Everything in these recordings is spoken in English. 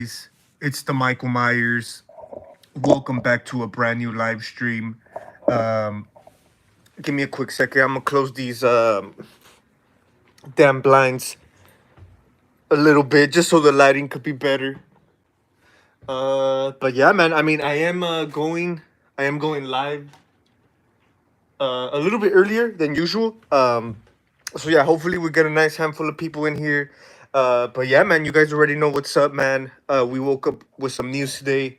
It's the Michael Myers. Welcome back to a brand new live stream. Um, Give me a quick second. I'm gonna close these damn blinds a little bit just so the lighting could be better. But yeah, man. I mean, I am going live a little bit earlier than usual. So yeah, hopefully we get a nice handful of people in here. But yeah, man, you guys already know what's up, man. We woke up with some news today.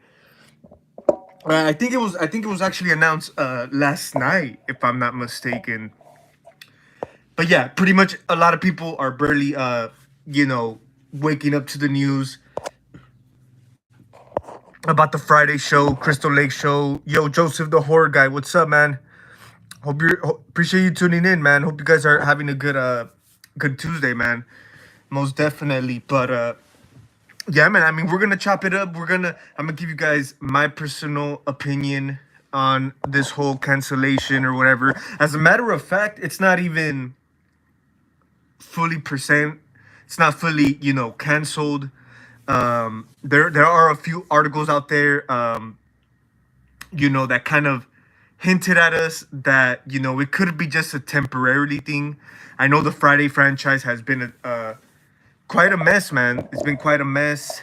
I think it was actually announced last night, if I'm not mistaken. But yeah, pretty much a lot of people are barely you know, waking up to the news about the Friday show, Crystal Lake show. Yo, Joseph the horror guy, what's up, man? Appreciate you tuning in, man. Hope you guys are having a good Tuesday, man. Most definitely. But yeah, man. I mean, we're gonna chop it up. I'm gonna give you guys my personal opinion on this whole cancellation or whatever. As a matter of fact, it's not even fully percent. It's not fully, canceled. There are a few articles out there, that kind of hinted at us that it could be just a temporarily thing. I know the Friday franchise has been quite a mess, man. It's been quite a mess.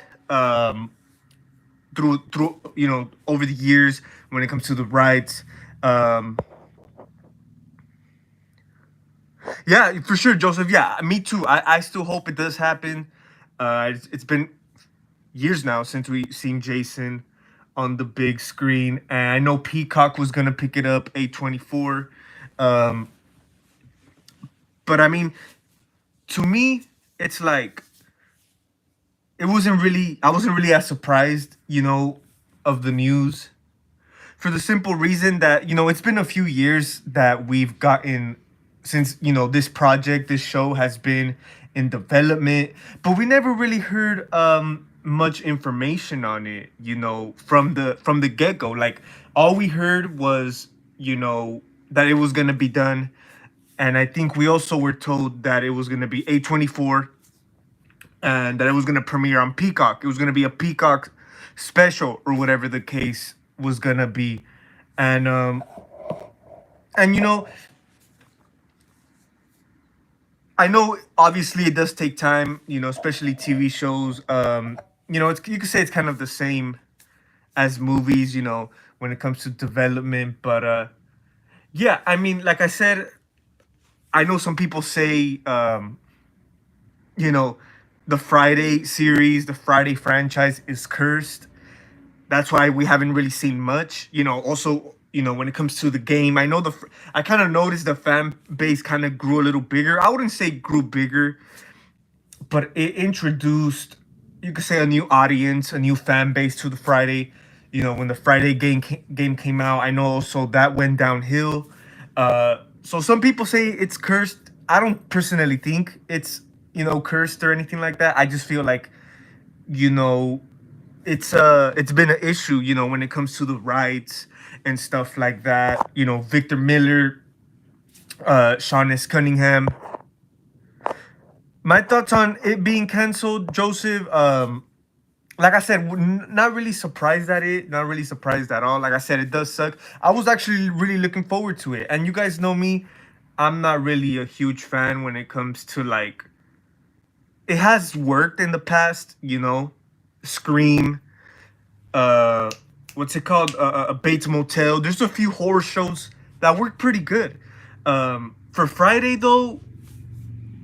Through over the years when it comes to the rights. Um, yeah, for sure, Joseph. Yeah, me too. I still hope it does happen. It's been years now since we seen Jason on the big screen, and I know Peacock was gonna pick it up, A24. Um, but I mean, to me, it's like it wasn't really. I wasn't really as surprised, of the news for the simple reason that it's been a few years that we've gotten since this project, this show has been in development, but we never really heard much information on it, from the get-go. Like, all we heard was that it was going to be done, and I think we also were told that it was going to be A24 and that it was going to premiere on Peacock. It was going to be a Peacock special or whatever the case was going to be. And um and I know obviously it does take time, especially TV shows. It's, you could say it's kind of the same as movies, when it comes to development. But yeah, I mean, like I said, I know some people say, you know, the Friday series, the Friday franchise is cursed. That's why we haven't really seen much. Also, when it comes to the game, I kind of noticed the fan base kind of grew a little bigger. I wouldn't say grew bigger, but it introduced, you could say, a new audience, a new fan base to the Friday. When the Friday game came out, I know also that went downhill. So some people say it's cursed. I don't personally think it's cursed or anything like that. I just feel like you know it's been an issue, when it comes to the rights and stuff like that. Victor Miller, Sean S. Cunningham. My thoughts on it being canceled, Joseph. Like I said, not really surprised at it. Not really surprised at all. Like I said, it does suck. I was actually really looking forward to it. And you guys know me, I'm not really a huge fan when it comes to, like, it has worked in the past, Scream, uh what's it called, a Bates Motel. There's a few horror shows that work pretty good. For Friday though,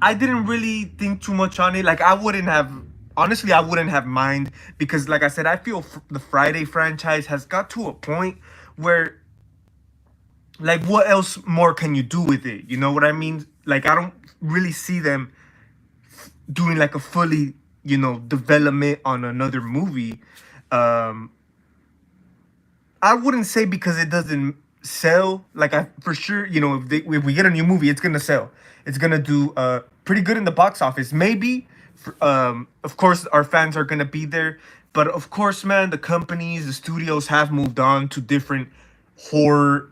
I didn't really think too much on it. Like, I wouldn't have mind, because like I said, I feel the Friday franchise has got to a point where, like, what else more can you do with it? You know what I mean? Like, I don't really see them doing like a fully, development on another movie. um I wouldn't say because it doesn't sell. Like, I for sure, if we get a new movie, it's gonna sell. It's gonna do pretty good in the box office. Maybe, of course, our fans are gonna be there, but of course, man, the companies, the studios have moved on to different horror,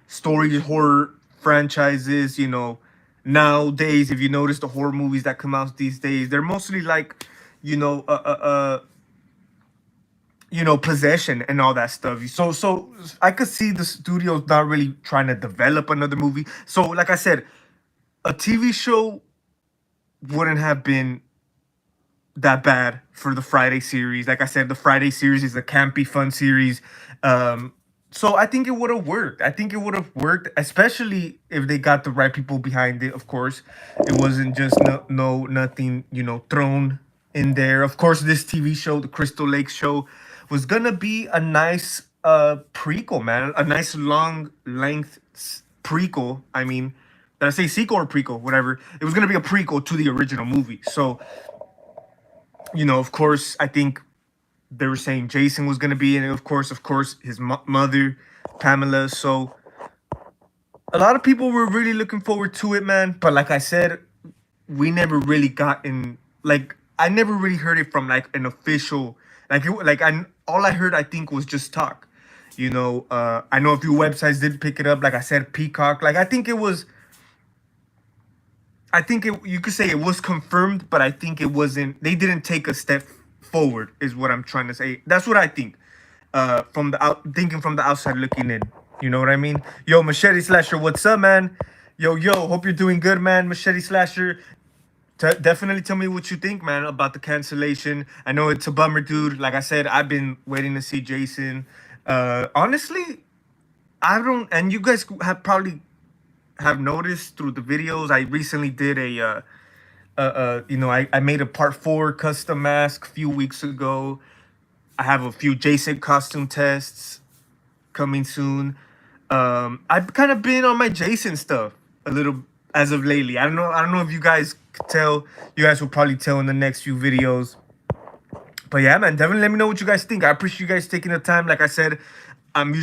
stories, horror franchises. Nowadays, if you notice the horror movies that come out these days, they're mostly like, you know, possession and all that stuff. So I could see the studios not really trying to develop another movie. So like I said, a TV show wouldn't have been that bad for the Friday series. Like I said, the Friday series is a campy, fun series. Um, so I think it would have worked. I think it would have worked, especially if they got the right people behind it. Of course, it wasn't just nothing, thrown in there. Of course, this TV show, the Crystal Lake show, was gonna be a nice prequel, man. A nice long length prequel. I mean, did I say sequel or prequel? Whatever. It was gonna be a prequel to the original movie. So of course, I think they were saying Jason was gonna be in it. Of course, his mother, Pamela. So a lot of people were really looking forward to it, man. But like I said, we never really got in. Like I never really heard it from like an official. Like all I heard, I think, was just talk. I know a few websites did pick it up. Like I said, Peacock. Like you could say it was confirmed, but I think it wasn't. They didn't take a step forward, is what I'm trying to say. That's what I think. From the thinking from the outside looking in. You know what I mean? Yo, Machete Slasher, what's up, man? Yo, hope you're doing good, man. Machete Slasher, definitely tell me what you think, man, about the cancellation. I know it's a bummer, dude. Like I said, I've been waiting to see Jason. Honestly, I don't, and you guys have probably have noticed through the videos. I recently did I made a part 4 custom mask a few weeks ago. I have a few Jason costume tests coming soon. I've kind of been on my Jason stuff a little as of lately. I don't know if you guys could tell. You guys will probably tell in the next few videos. But yeah, man, definitely let me know what you guys think. I appreciate you guys taking the time. Like I said, I'm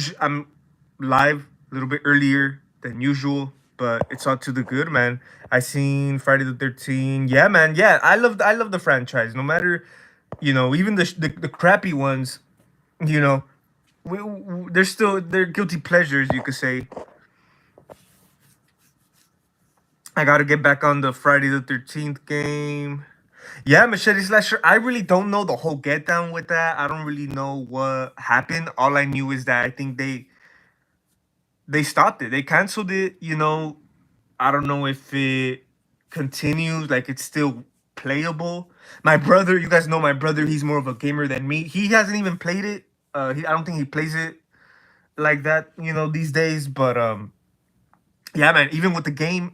live a little bit earlier than usual, but it's all to the good, man. I seen Friday the 13th. Yeah, man. Yeah, I love the franchise. No matter, even the crappy ones, you know, they're guilty pleasures, you could say. I gotta get back on the Friday the 13th game. Yeah, Machete Slasher. I really don't know the whole get down with that. I don't really know what happened. All I knew is that I think they stopped it. They canceled it. I don't know if it continues. Like it's still playable. My brother, you guys know my brother. He's more of a gamer than me. He hasn't even played it. I don't think he plays it like that. These days. But yeah, man. Even with the game,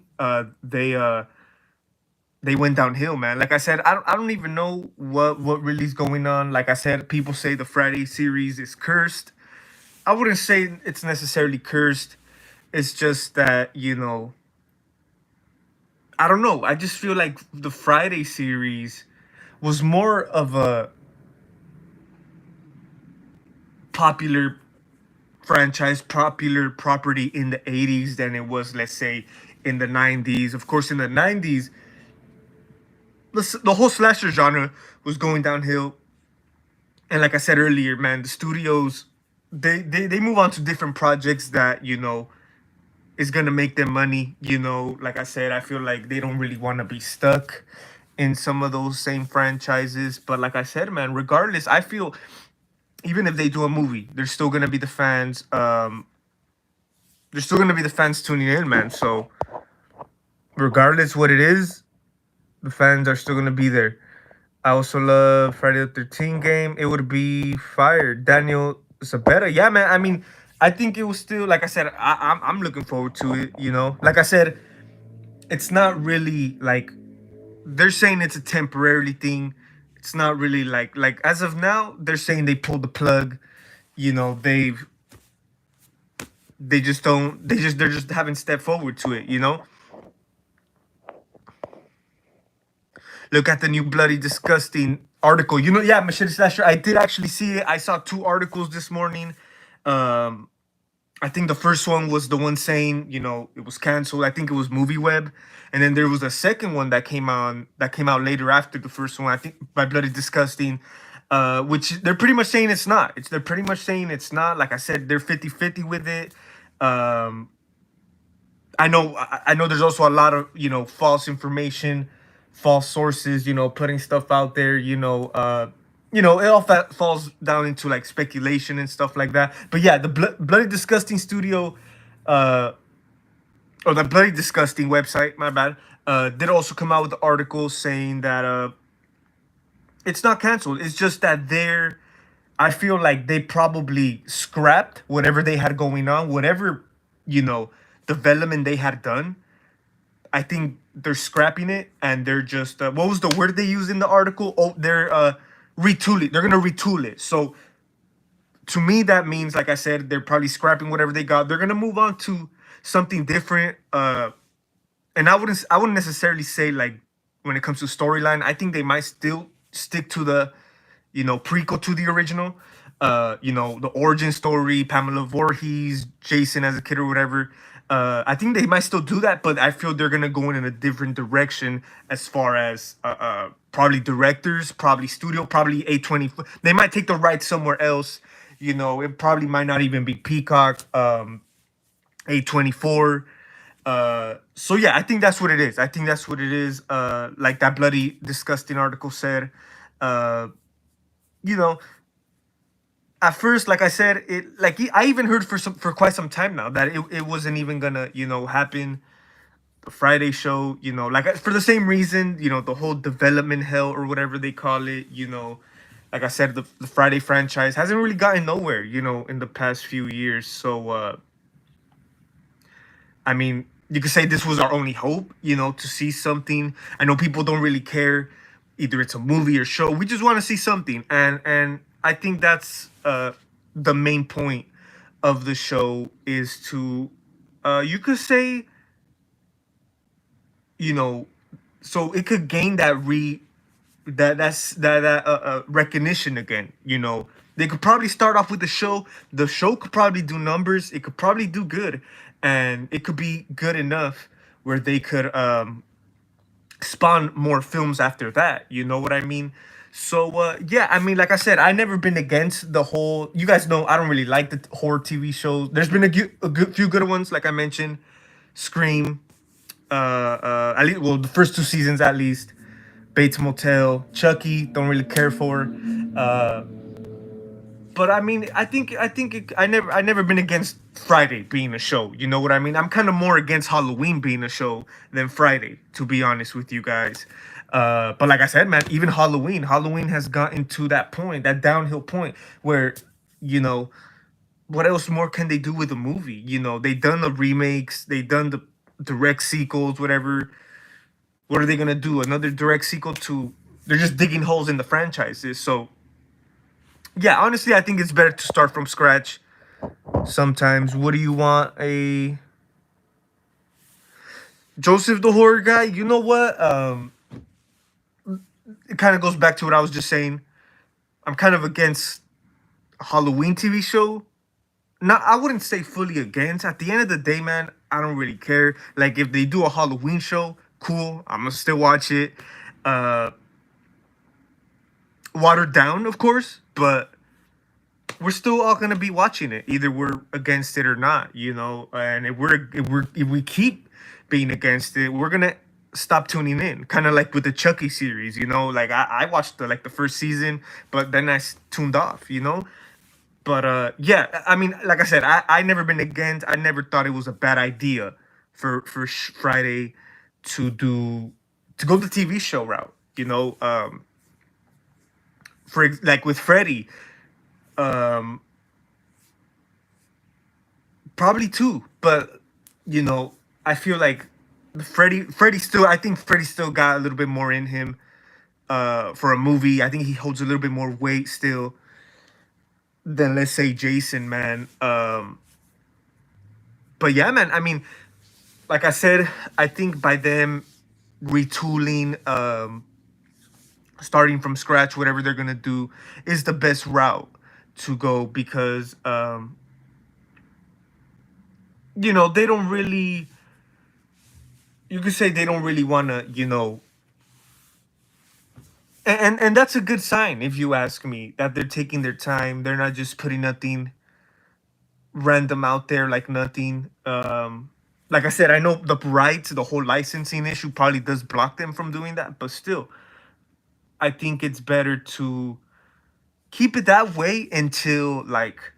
they went downhill, man. Like I said, I don't even know what really is going on. Like I said, people say the Friday series is cursed. I wouldn't say it's necessarily cursed. It's just that, I don't know. I just feel like the Friday series was more of a popular franchise, popular property in the 80s than it was, let's say, in the 90s. Of course, in the 90s, the whole slasher genre was going downhill. And like I said earlier, man, the studios, they move on to different projects that, is gonna make them money. Like I said, I feel like they don't really want to be stuck in some of those same franchises. But like I said, man, regardless, I feel even if they do a movie, there's still gonna be the fans. There's still gonna be the fans tuning in, man. So regardless what it is, the fans are still gonna be there. I also love Friday the 13th game. It would be fire. Daniel Zabetta. Yeah, man. I mean, I think it was still, like I said, I'm looking forward to it. Like I said, it's not really like they're saying it's a temporary thing. It's not really like as of now, they're saying they pulled the plug. They just don't. They're just haven't stepped forward to it. Look at the new bloody disgusting article. Yeah, Machete Slasher. I did actually see it. I saw 2 articles this morning. Um, I think the first one was the one saying, it was canceled. I think it was Movie Web, and then there was a second one that came out later after the first one. I think by Bloody Disgusting, which they're pretty much saying it's not. They're pretty much saying it's not. Like I said, they're 50-50 with it. Um, I know there's also a lot of false information false sources, putting stuff out there, it all falls down into like speculation and stuff like that. But yeah, the Bloody Disgusting Studio, uh, or the Bloody Disgusting website, my bad, did also come out with the article saying that it's not canceled. It's just that I feel like they probably scrapped whatever they had going on, whatever, you know, development they had done. I think they're scrapping it and they're just what was the word they used in the article? Oh, they're retool it. They're gonna retool it. So to me, that means, like I said, they're probably scrapping whatever they got. They're gonna move on to something different. And I wouldn't necessarily say like when it comes to storyline. I think they might still stick to the prequel to the original. The origin story, Pamela Voorhees, Jason as a kid or whatever. I think they might still do that, but I feel they're gonna go in a different direction as far as probably directors, probably studio, probably A24. They might take the rights somewhere else. It probably might not even be Peacock, A24. So yeah, I think that's what it is. I think that's what it is. Like that bloody disgusting article said. Uh, you know, at first, like I said, I even heard for quite some time now that it wasn't even gonna happen. The Friday show, for the same reason, the whole development hell or whatever they call it, like I said, the Friday franchise hasn't really gotten nowhere, in the past few years. So I mean, you could say this was our only hope, to see something. I know people don't really care, either it's a movie or show. We just want to see something, and I think that's the main point of the show is to, you could say, you know, so it could gain that recognition again. They could probably start off with the show. The show could probably do numbers. It could probably do good, and it could be good enough where they could spawn more films after that. You know what I mean? So yeah, I mean, like I said, I never been against the whole. You guys know I don't really like the horror TV shows. There's been a good few good ones, like I mentioned, Scream. At least, well, the first two seasons at least. Bates Motel, Chucky, don't really care for. Uh, but I mean, I never been against Friday being a show. You know what I mean? I'm kind of more against Halloween being a show than Friday, to be honest with you guys. But like I said, man, even Halloween has gotten to that point, that downhill point where, you know, what else more can they do with a movie? They done the remakes, they done the direct sequels, whatever. What are they gonna do? Another direct sequel to? They're just digging holes in the franchises. So yeah, honestly, I think it's better to start from scratch. Sometimes, what do you want? A Joseph the horror guy? You know what? It kind of goes back to what I was just saying. I'm kind of against a Halloween TV show. Not, I wouldn't say fully against. At the end of the day, man, I don't really care. Like if they do a Halloween show, cool. I'm gonna still watch it. Uh, Watered down, of course, but we're still all gonna be watching it. Either we're against it or not, And if we keep being against it, we're gonna stop tuning in. Kind of like with the Chucky series, Like I watched the first season, but then tuned off. But yeah, I mean, like I said, I never been against. I never thought it was a bad idea for Friday to go the TV show route. Like with Freddy, um, probably too. But I feel like Freddy still. I think Freddy still got a little bit more in him. For a movie, I think he holds a little bit more weight still than, let's say, Jason, man. But yeah, man. I mean, like I said, I think by them retooling, starting from scratch, whatever they're gonna do, is the best route to go because they don't really. You could say they don't really want to, and that's a good sign if you ask me, that they're taking their time. They're not just putting nothing random out there like nothing. like I said, I know the rights, the whole licensing issue probably does block them from doing that, but still, I think it's better to keep it that way until like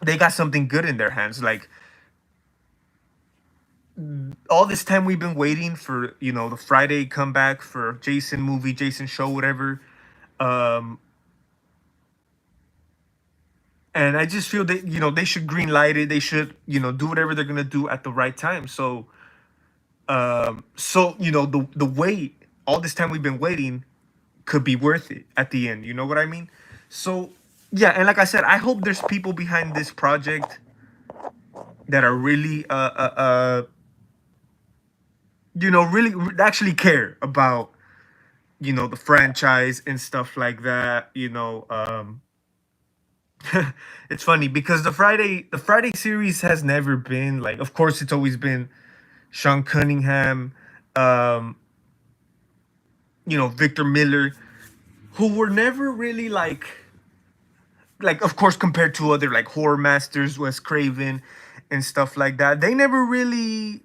they got something good in their hands. Like all this time we've been waiting for, the Friday comeback for Jason movie, Jason show, whatever. Um, and I just feel that they should green light it. They should do whatever they're gonna do at the right time. So the wait, all this time we've been waiting, could be worth it at the end. You know what I mean? So yeah, and like I said, I hope there's people behind this project that are really really actually care about the franchise and stuff like that. It's funny because the Friday series has never been like, of course it's always been Sean Cunningham, um Victor Miller, who were never really like of course compared to other like horror masters, Wes Craven and stuff like that, they never really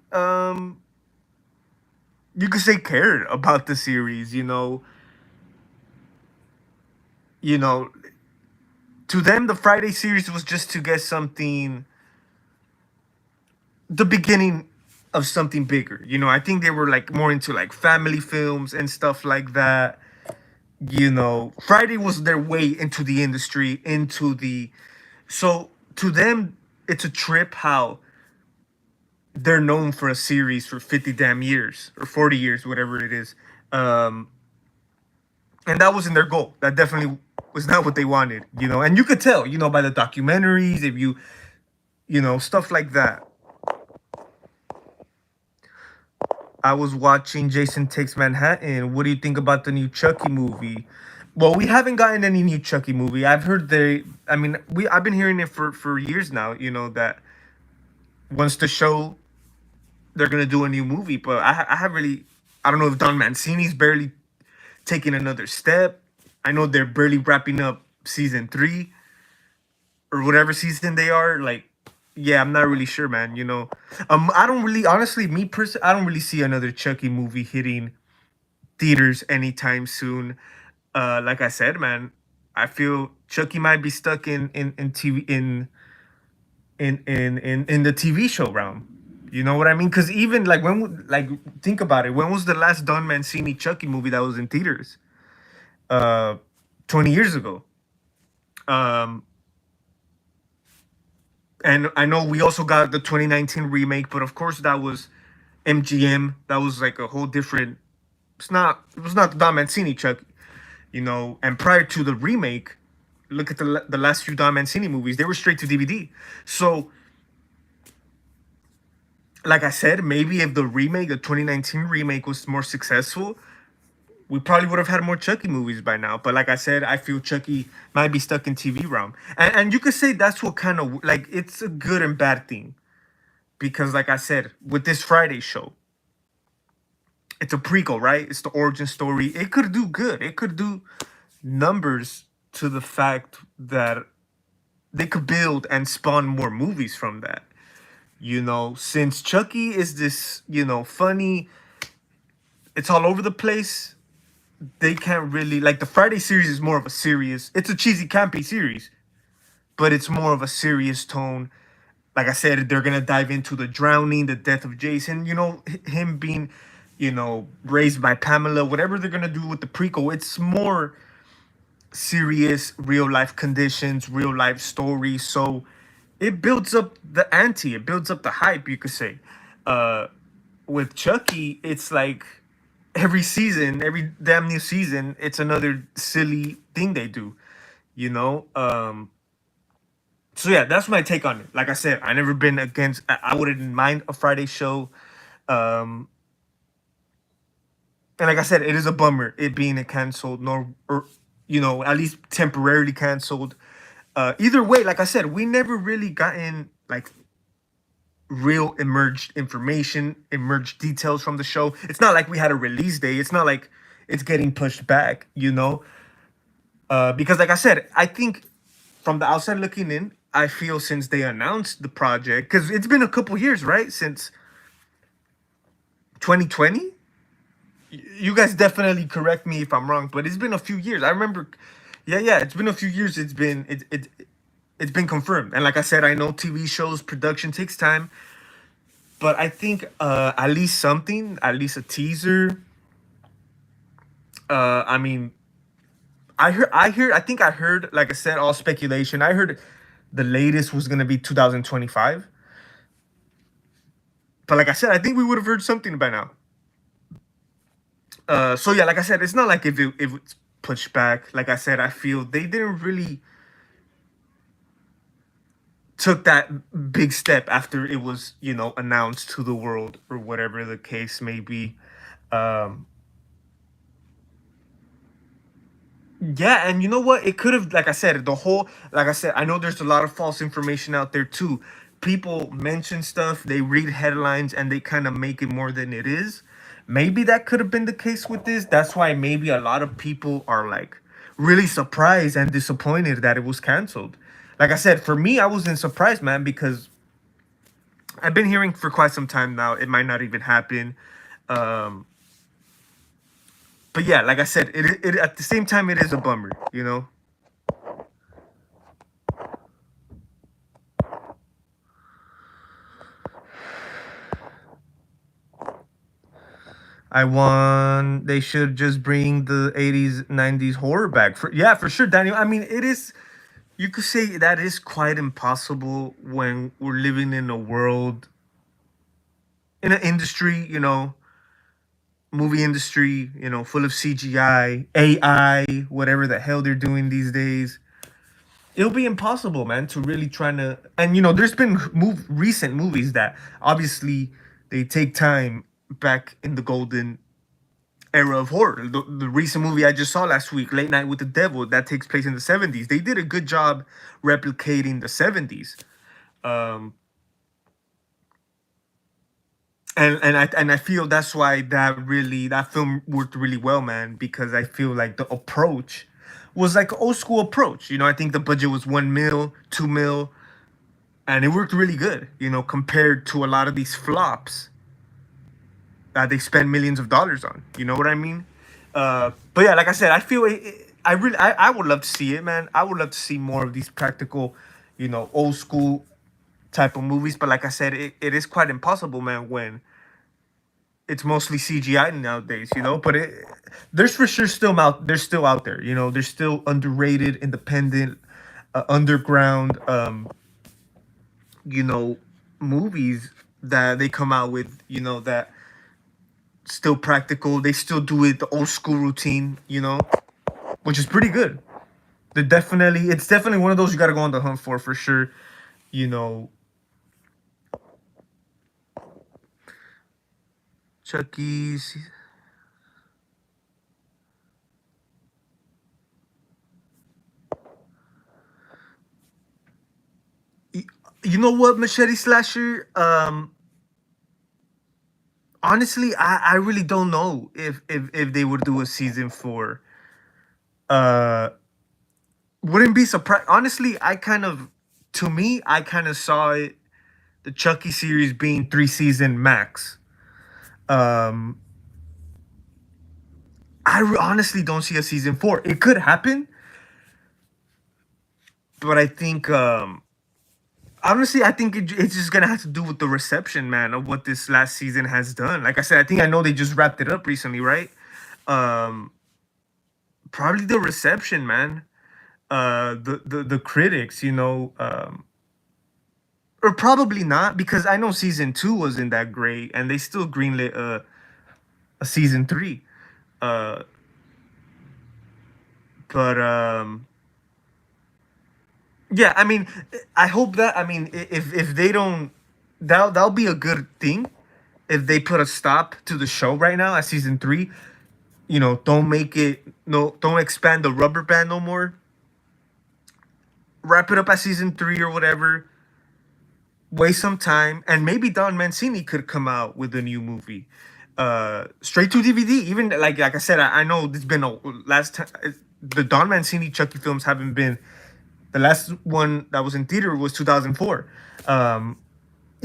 you could say cared about the series. You know to them the Friday series was just to get something, the beginning of something bigger. I think they were like more into like family films and stuff like that. Friday was their way into the industry, so to them it's a trip how they're known for a series for 50 damn years or 40 years, whatever it is. Um, and that wasn't their goal. That definitely was not what they wanted. And you could tell, by the documentaries, if stuff like that. I was watching Jason Takes Manhattan. What do you think about the new Chucky movie? Well, we haven't gotten any new Chucky movie. I've heard I've been hearing it for years now, that once the show, they're gonna do a new movie. But I have really, I don't know if Don Mancini's barely taking another step. I know they're barely wrapping up season 3 or whatever season they are. Like, yeah, I'm not really sure, man. I don't really, honestly, me personally, I don't really see another Chucky movie hitting theaters anytime soon. Like I said, man, I feel Chucky might be stuck in TV in the TV show realm. You know what I mean? Because even like think about it. When was the last Don Mancini Chucky movie that was in theaters? Uh, 20 years ago. Um, and I know we also got the 2019 remake, but of course that was MGM. That was like a whole different. It was not the Don Mancini Chucky. And prior to the remake, look at the last few Don Mancini movies. They were straight to DVD. So, like I said, maybe if the 2019 remake was more successful, we probably would have had more Chucky movies by now. But like I said, I feel Chucky might be stuck in TV realm. And you could say that's what kind of, like, it's a good and bad thing. Because like I said, with this Friday show, it's a prequel, right? It's the origin story. It could do good. It could do numbers to the fact that they could build and spawn more movies from that. Since Chucky is this, funny, it's all over the place. They can't really, like, the Friday series is more of a serious, it's a cheesy, campy series, but it's more of a serious tone. Like I said, they're gonna dive into the drowning, the death of Jason, him being, raised by Pamela, whatever they're gonna do with the prequel. It's more serious, real life conditions, real life stories. So it builds up the ante, it builds up the hype, you could say. With Chucky, it's like every season, every damn new season, it's another silly thing they do, you know. So yeah, that's my take on it. Like I said, I never been against. I wouldn't mind a Friday show. Um, and like I said, it is a bummer it being canceled, nor or at least temporarily canceled. Either way, like I said, we never really gotten like real emerged information, emerged details from the show. It's not like we had a release day. It's not like it's getting pushed back. Because like I said, I think from the outside looking in, I feel since they announced the project, because it's been a couple years, right? Since 2020. You guys definitely correct me if I'm wrong, but it's been a few years. I remember, yeah, it's been a few years. It's been confirmed, and like I said, I know TV shows production takes time, but I think at least something, at least a teaser. I mean, I think I heard, like I said, all speculation. I heard the latest was gonna be 2025, but like I said, I think we would have heard something by now. So yeah, like I said, it's not like if it's pushed back. Like I said, I feel they didn't really took that big step after it was, announced to the world or whatever the case may be. Um, yeah, and you know what? It could have, like I said, like I said, I know there's a lot of false information out there too. People mention stuff, they read headlines, and they kind of make it more than it is. Maybe that could have been the case with this. That's why maybe a lot of people are like really surprised and disappointed that it was canceled. Like I said, for me, I wasn't surprised, man, because I've been hearing for quite some time now it might not even happen. Um, but yeah, like I said, it at the same time it is a bummer, you know. I want they should just bring the 80s 90s horror back. For sure, Daniel. I mean, it is, you could say that is quite impossible when we're living in a world, in an industry, movie industry, full of CGI, AI, whatever the hell they're doing these days. It'll be impossible, man, to really trying to. And there's been recent movies that obviously they take time back in the golden era of horror. The recent movie I just saw last week, Late Night with the Devil, that takes place in the 70s. They did a good job replicating the 70s. Um, and I feel that's why that film worked really well, man, because I feel like the approach was like an old school approach. I think the budget was 1 mil, 2 mil, and it worked really good, compared to a lot of these flops that they spend millions of dollars on. You know what I mean? But yeah, like I said, I feel I would love to see it, man. I would love to see more of these practical, old school type of movies. But like I said, it is quite impossible, man, when it's mostly CGI nowadays, But there's for sure they're still out there, They're still underrated, independent, underground, you know, movies that they come out with, that still practical. They still do it the old school routine, which is pretty good. It's definitely one of those you got to go on the hunt for sure. You know, Chucky's. You know what, Machete Slasher? Honestly, I really don't know if they would do a season 4. Uh, wouldn't be surprised. Honestly, to me, I kind of saw it, the Chucky series being 3 season max. Um, honestly don't see a season 4. It could happen, but I think honestly, I think it's just gonna have to do with the reception, man, of what this last season has done. Like I said, I think I know they just wrapped it up recently, right? Um, probably the reception, man. The critics, or probably not, because I know season 2 wasn't that great, and they still greenlit a season 3. Uh, but yeah, I mean, I hope that, I mean, if they don't, that'll be a good thing if they put a stop to the show right now at season 3. Don't make it, no, don't expand the rubber band no more. Wrap it up at season 3 or whatever. Waste some time, and maybe Don Mancini could come out with a new movie, straight to DVD. Even like I said, I know this been a last time. The Don Mancini Chucky films haven't been. The last one that was in theater was 2004.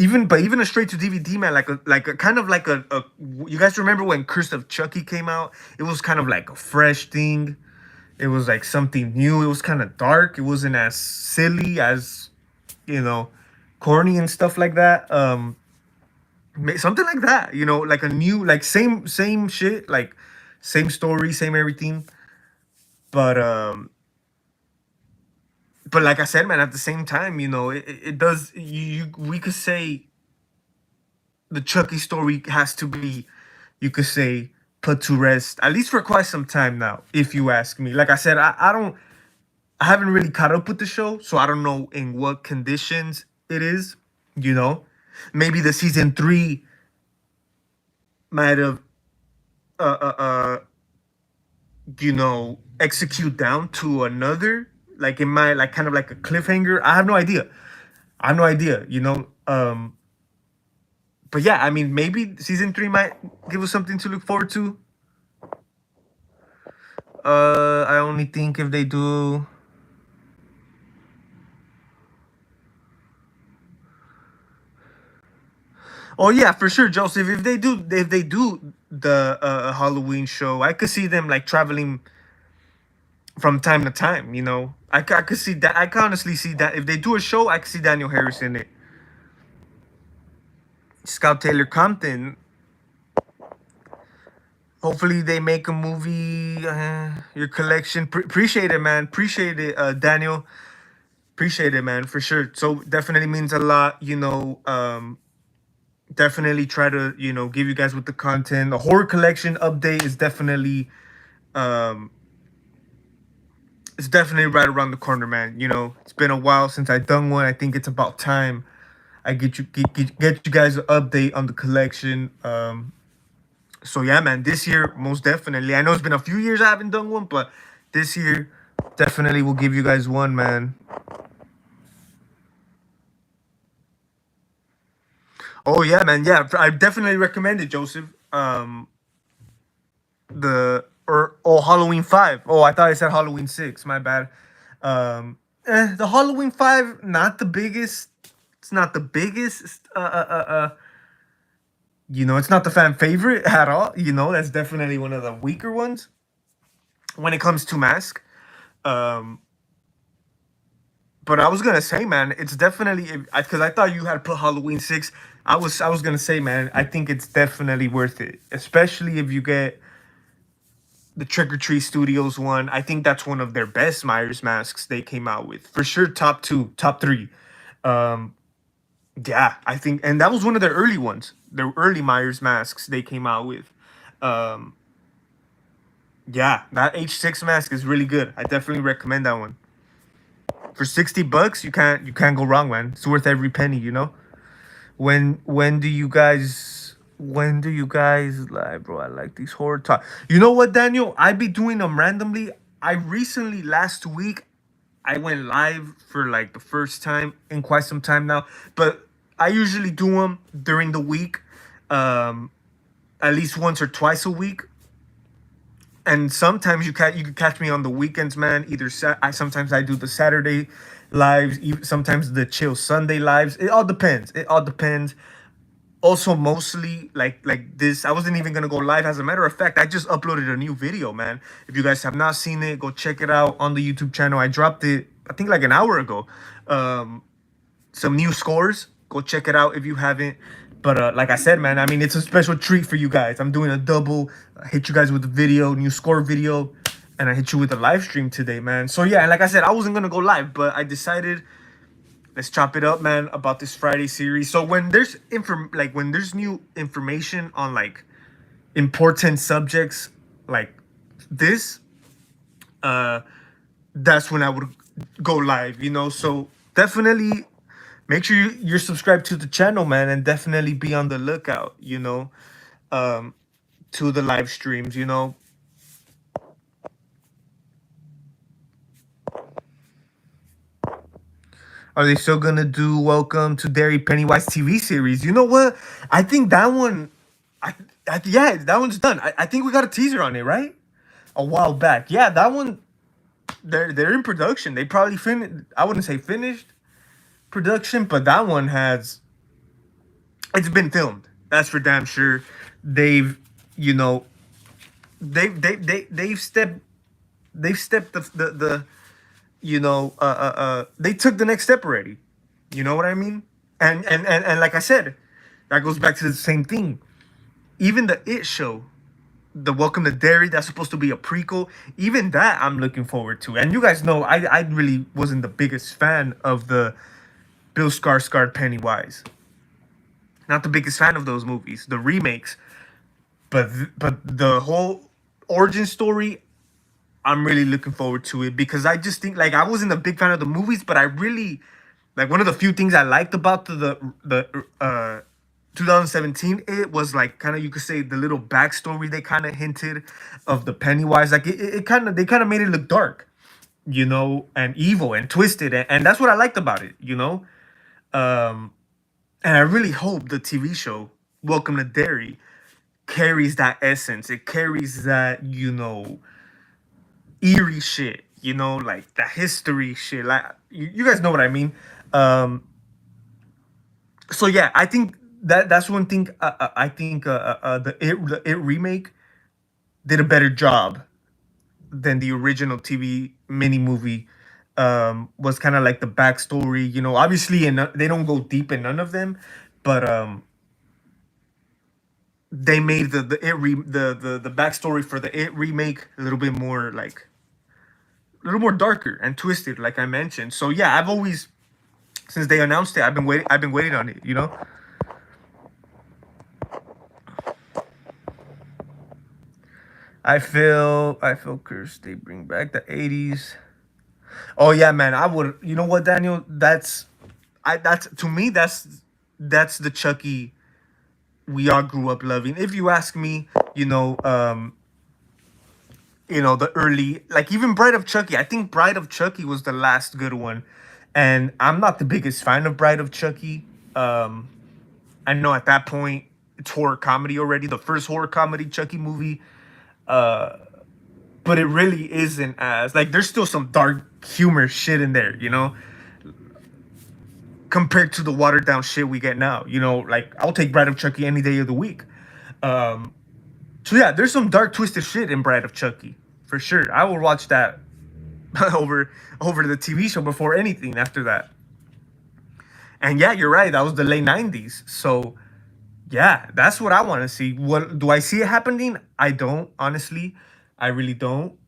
even a straight to DVD, man, like a kind of like a you guys remember when Curse of Chucky came out? It was kind of like a fresh thing. It was like something new. It was kind of dark. It wasn't as silly as, you know, corny and stuff like that. Something like that, you know, like a new, like same shit, like same story, same everything. But but like I said, man, at the same time, you know, it does. We could say the Chucky story has to be, you could say, put to rest at least for quite some time now. If you ask me, like I said, I haven't really caught up with the show, so I don't know in what conditions it is. You know, maybe the season 3 might have uh uh uh you know, execute down to another, like it might, like kind of like a cliffhanger. I have no idea. I have no idea, you know. But yeah, I mean, maybe season 3 might give us something to look forward to. I only think if they do. Oh yeah, for sure, Joseph. If they do the Halloween show, I could see them like traveling from time to time. You know, I could see that. I can honestly see that if they do a show, I could see Daniel Harris in it. Scout Taylor Compton. Hopefully they make a movie. Your collection. Appreciate it, man. Appreciate it, Daniel. Appreciate it, man, for sure. So definitely means a lot. You know, definitely try to, you know, give you guys with the content. The horror collection update is definitely um it's definitely right around the corner, man. You know, it's been a while since I done one. I think it's about time I get you guys an update on the collection. So yeah, man, this year most definitely. I know it's been a few years I haven't done one, but this year definitely will give you guys one, man. Oh yeah, man. Yeah, I definitely recommend it, Joseph. The or oh, Halloween 5. Oh, I thought I said Halloween 6. My bad. The Halloween 5, not the biggest. It's not the biggest. You know, it's not the fan favorite at all. You know, that's definitely one of the weaker ones when it comes to mask. Um, but I was gonna say, man, it's definitely because I thought you had put Halloween 6. I was gonna say, man, I think it's definitely worth it, especially if you get the Trick or Treat Studios one. I think that's one of their best Myers masks they came out with. For sure, top 2, top 3. Um, yeah, I think, and that was one of their early ones. Their early Myers masks they came out with. Um, yeah, that H6 mask is really good. I definitely recommend that one. For $60, you can't go wrong, man. It's worth every penny, you know. When do you guys live, bro? I like these horror talk. You know what, Daniel? I be doing them randomly. I recently, last week, I went live for like the first time in quite some time now. But I usually do them during the week, um, at least once or twice a week. And sometimes you can catch me on the weekends, man. Sometimes I do the Saturday lives, sometimes the chill Sunday lives. It all depends. It all depends. Also, mostly like this, I wasn't even gonna go live. As a matter of fact, I just uploaded a new video, man. If you guys have not seen it, go check it out on the YouTube channel. I dropped it, I think, like an hour ago. Some new scores. Go check it out if you haven't. But like I said, man, I mean, it's a special treat for you guys. I'm doing a double. I hit you guys with the video, new score video, and I hit you with a live stream today, man. So yeah, and like I said, I wasn't gonna go live, but I decided, let's chop it up, man, about this Friday series. So when there's when there's new information on like important subjects like this, uh that's when I would go live, you know. So definitely make sure you're subscribed to the channel, man, and definitely be on the lookout, you know, um to the live streams, you know. Are they still gonna do Welcome to Derry Pennywise TV series? You know what? I think that one, yeah, that one's done. I think we got a teaser on it, right? A while back. Yeah, that one. They're in production. They probably finished. I wouldn't say finished production, but that one has It's been filmed. That's for damn sure. They've, you know, they've stepped the they took the next step already. You know what I mean? And like I said, that goes back to the same thing. Even the It show, the Welcome to Derry, that's supposed to be a prequel. Even that, I'm looking forward to. And you guys know, I really wasn't the biggest fan of the Bill Skarsgård Pennywise. Not the biggest fan of those movies, the remakes. But the whole origin story, I'm really looking forward to it because I just think like I wasn't a big fan of the movies, but I really like one of the few things I liked about the 2017 it was like kind of you could say the little backstory they kind of hinted of the Pennywise like it kind of they kind of made it look dark, you know, and evil and twisted and that's what I liked about it, you know. Um, and I really hope the TV show Welcome to Derry carries that essence. It carries that, you know, eerie shit, you know, like the history shit. Like you guys know what I mean. Um, so yeah, I think that's one thing. I think the It remake did a better job than the original TV mini movie. Was kind of like the backstory, you know. Obviously, and they don't go deep in none of them, but they made the backstory for the It remake a little bit more like a little more darker and twisted, like I mentioned. So yeah, I've always since they announced it, I've been waiting on it. You know, I feel cursed. They bring back the '80s. Oh yeah, man. I would. You know what, Daniel? That's to me. That's the Chucky we all grew up loving. If you ask me, the early like even Bride of Chucky. I think Bride of Chucky was the last good one, and I'm not the biggest fan of Bride of Chucky. Um, I know at that point it's horror comedy already. The first horror comedy Chucky movie, uh, but it really isn't as like there's still some dark humor shit in there, you know, compared to the watered down shit we get now. You know, like I'll take Bride of Chucky any day of the week. Um, so yeah, there's some dark twisted shit in Bride of Chucky for sure. I will watch that over over the TV show before anything after that. And yeah, you're right. That was the late '90s. So yeah, that's what I want to see. What do I see it happening? I don't, honestly. I really don't.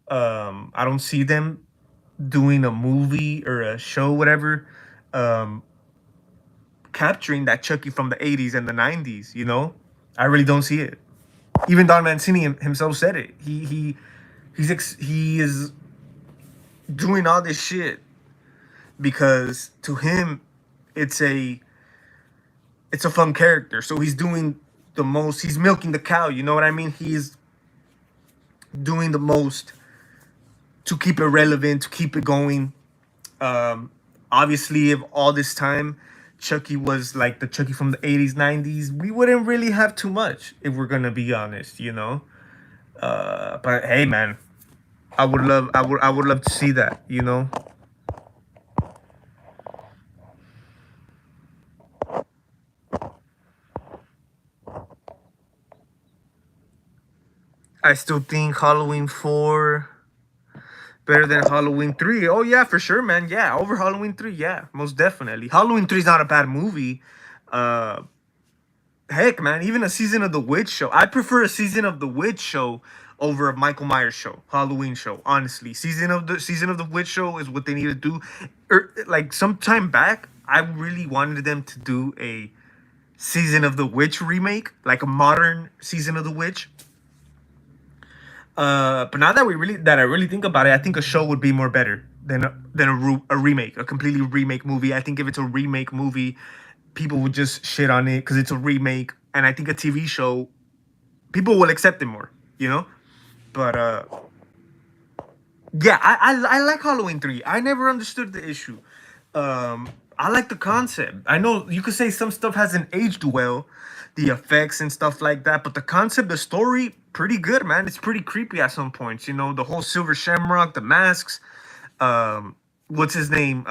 I don't see them doing a movie or a show, whatever, um, capturing that Chucky from the '80s and the '90s. You know, I really don't see it. Even Don Mancini himself said it. He is doing all this shit because to him, it's a it's a fun character. So he's doing the most. He's milking the cow. You know what I mean? He's doing the most to keep it relevant, to keep it going. Um, Obviously, if all this time Chucky was like the Chucky from the '80s, '90s, we wouldn't really have too much if we're gonna be honest, you know. But hey, man, I would love to see that, you know. I still think Halloween 4 better than Halloween 3. Oh yeah, for sure, man. Yeah, over Halloween 3. Yeah, most definitely. Halloween 3 is not a bad movie. Uh, Heck, man, even a season of the Witch show. I prefer a season of the Witch show over a Michael Myers show, Halloween show. Honestly, season of the Witch show is what they need to do. Like some time back, I really wanted them to do a season of the Witch remake, like a modern season of the Witch. But now that I really think about it, I think a show would be more better than a remake, a completely remake movie. I think if it's a remake movie, people would just shit on it because it's a remake, and I think a TV show people will accept it more, you know. But yeah, I like Halloween 3. I never understood the issue. I like the concept. I know you could say some stuff hasn't aged well, the effects and stuff like that, but the concept, the story, pretty good, man. It's pretty creepy at some points. You know, the whole Silver Shamrock, the masks. What's his name?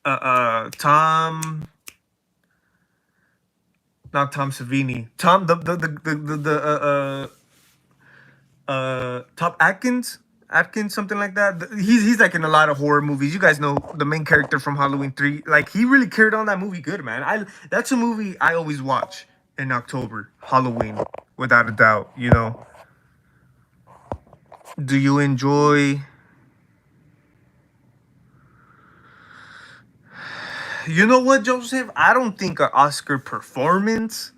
Tom, not Tom Savini. Tom Top Atkins, something like that. He's like in a lot of horror movies. You guys know the main character from Halloween 3. Like he really carried on that movie good, man. I That's a movie I always watch in October, Halloween, without a doubt. Do you enjoy? You know what, Joseph? I don't think an Oscar performance.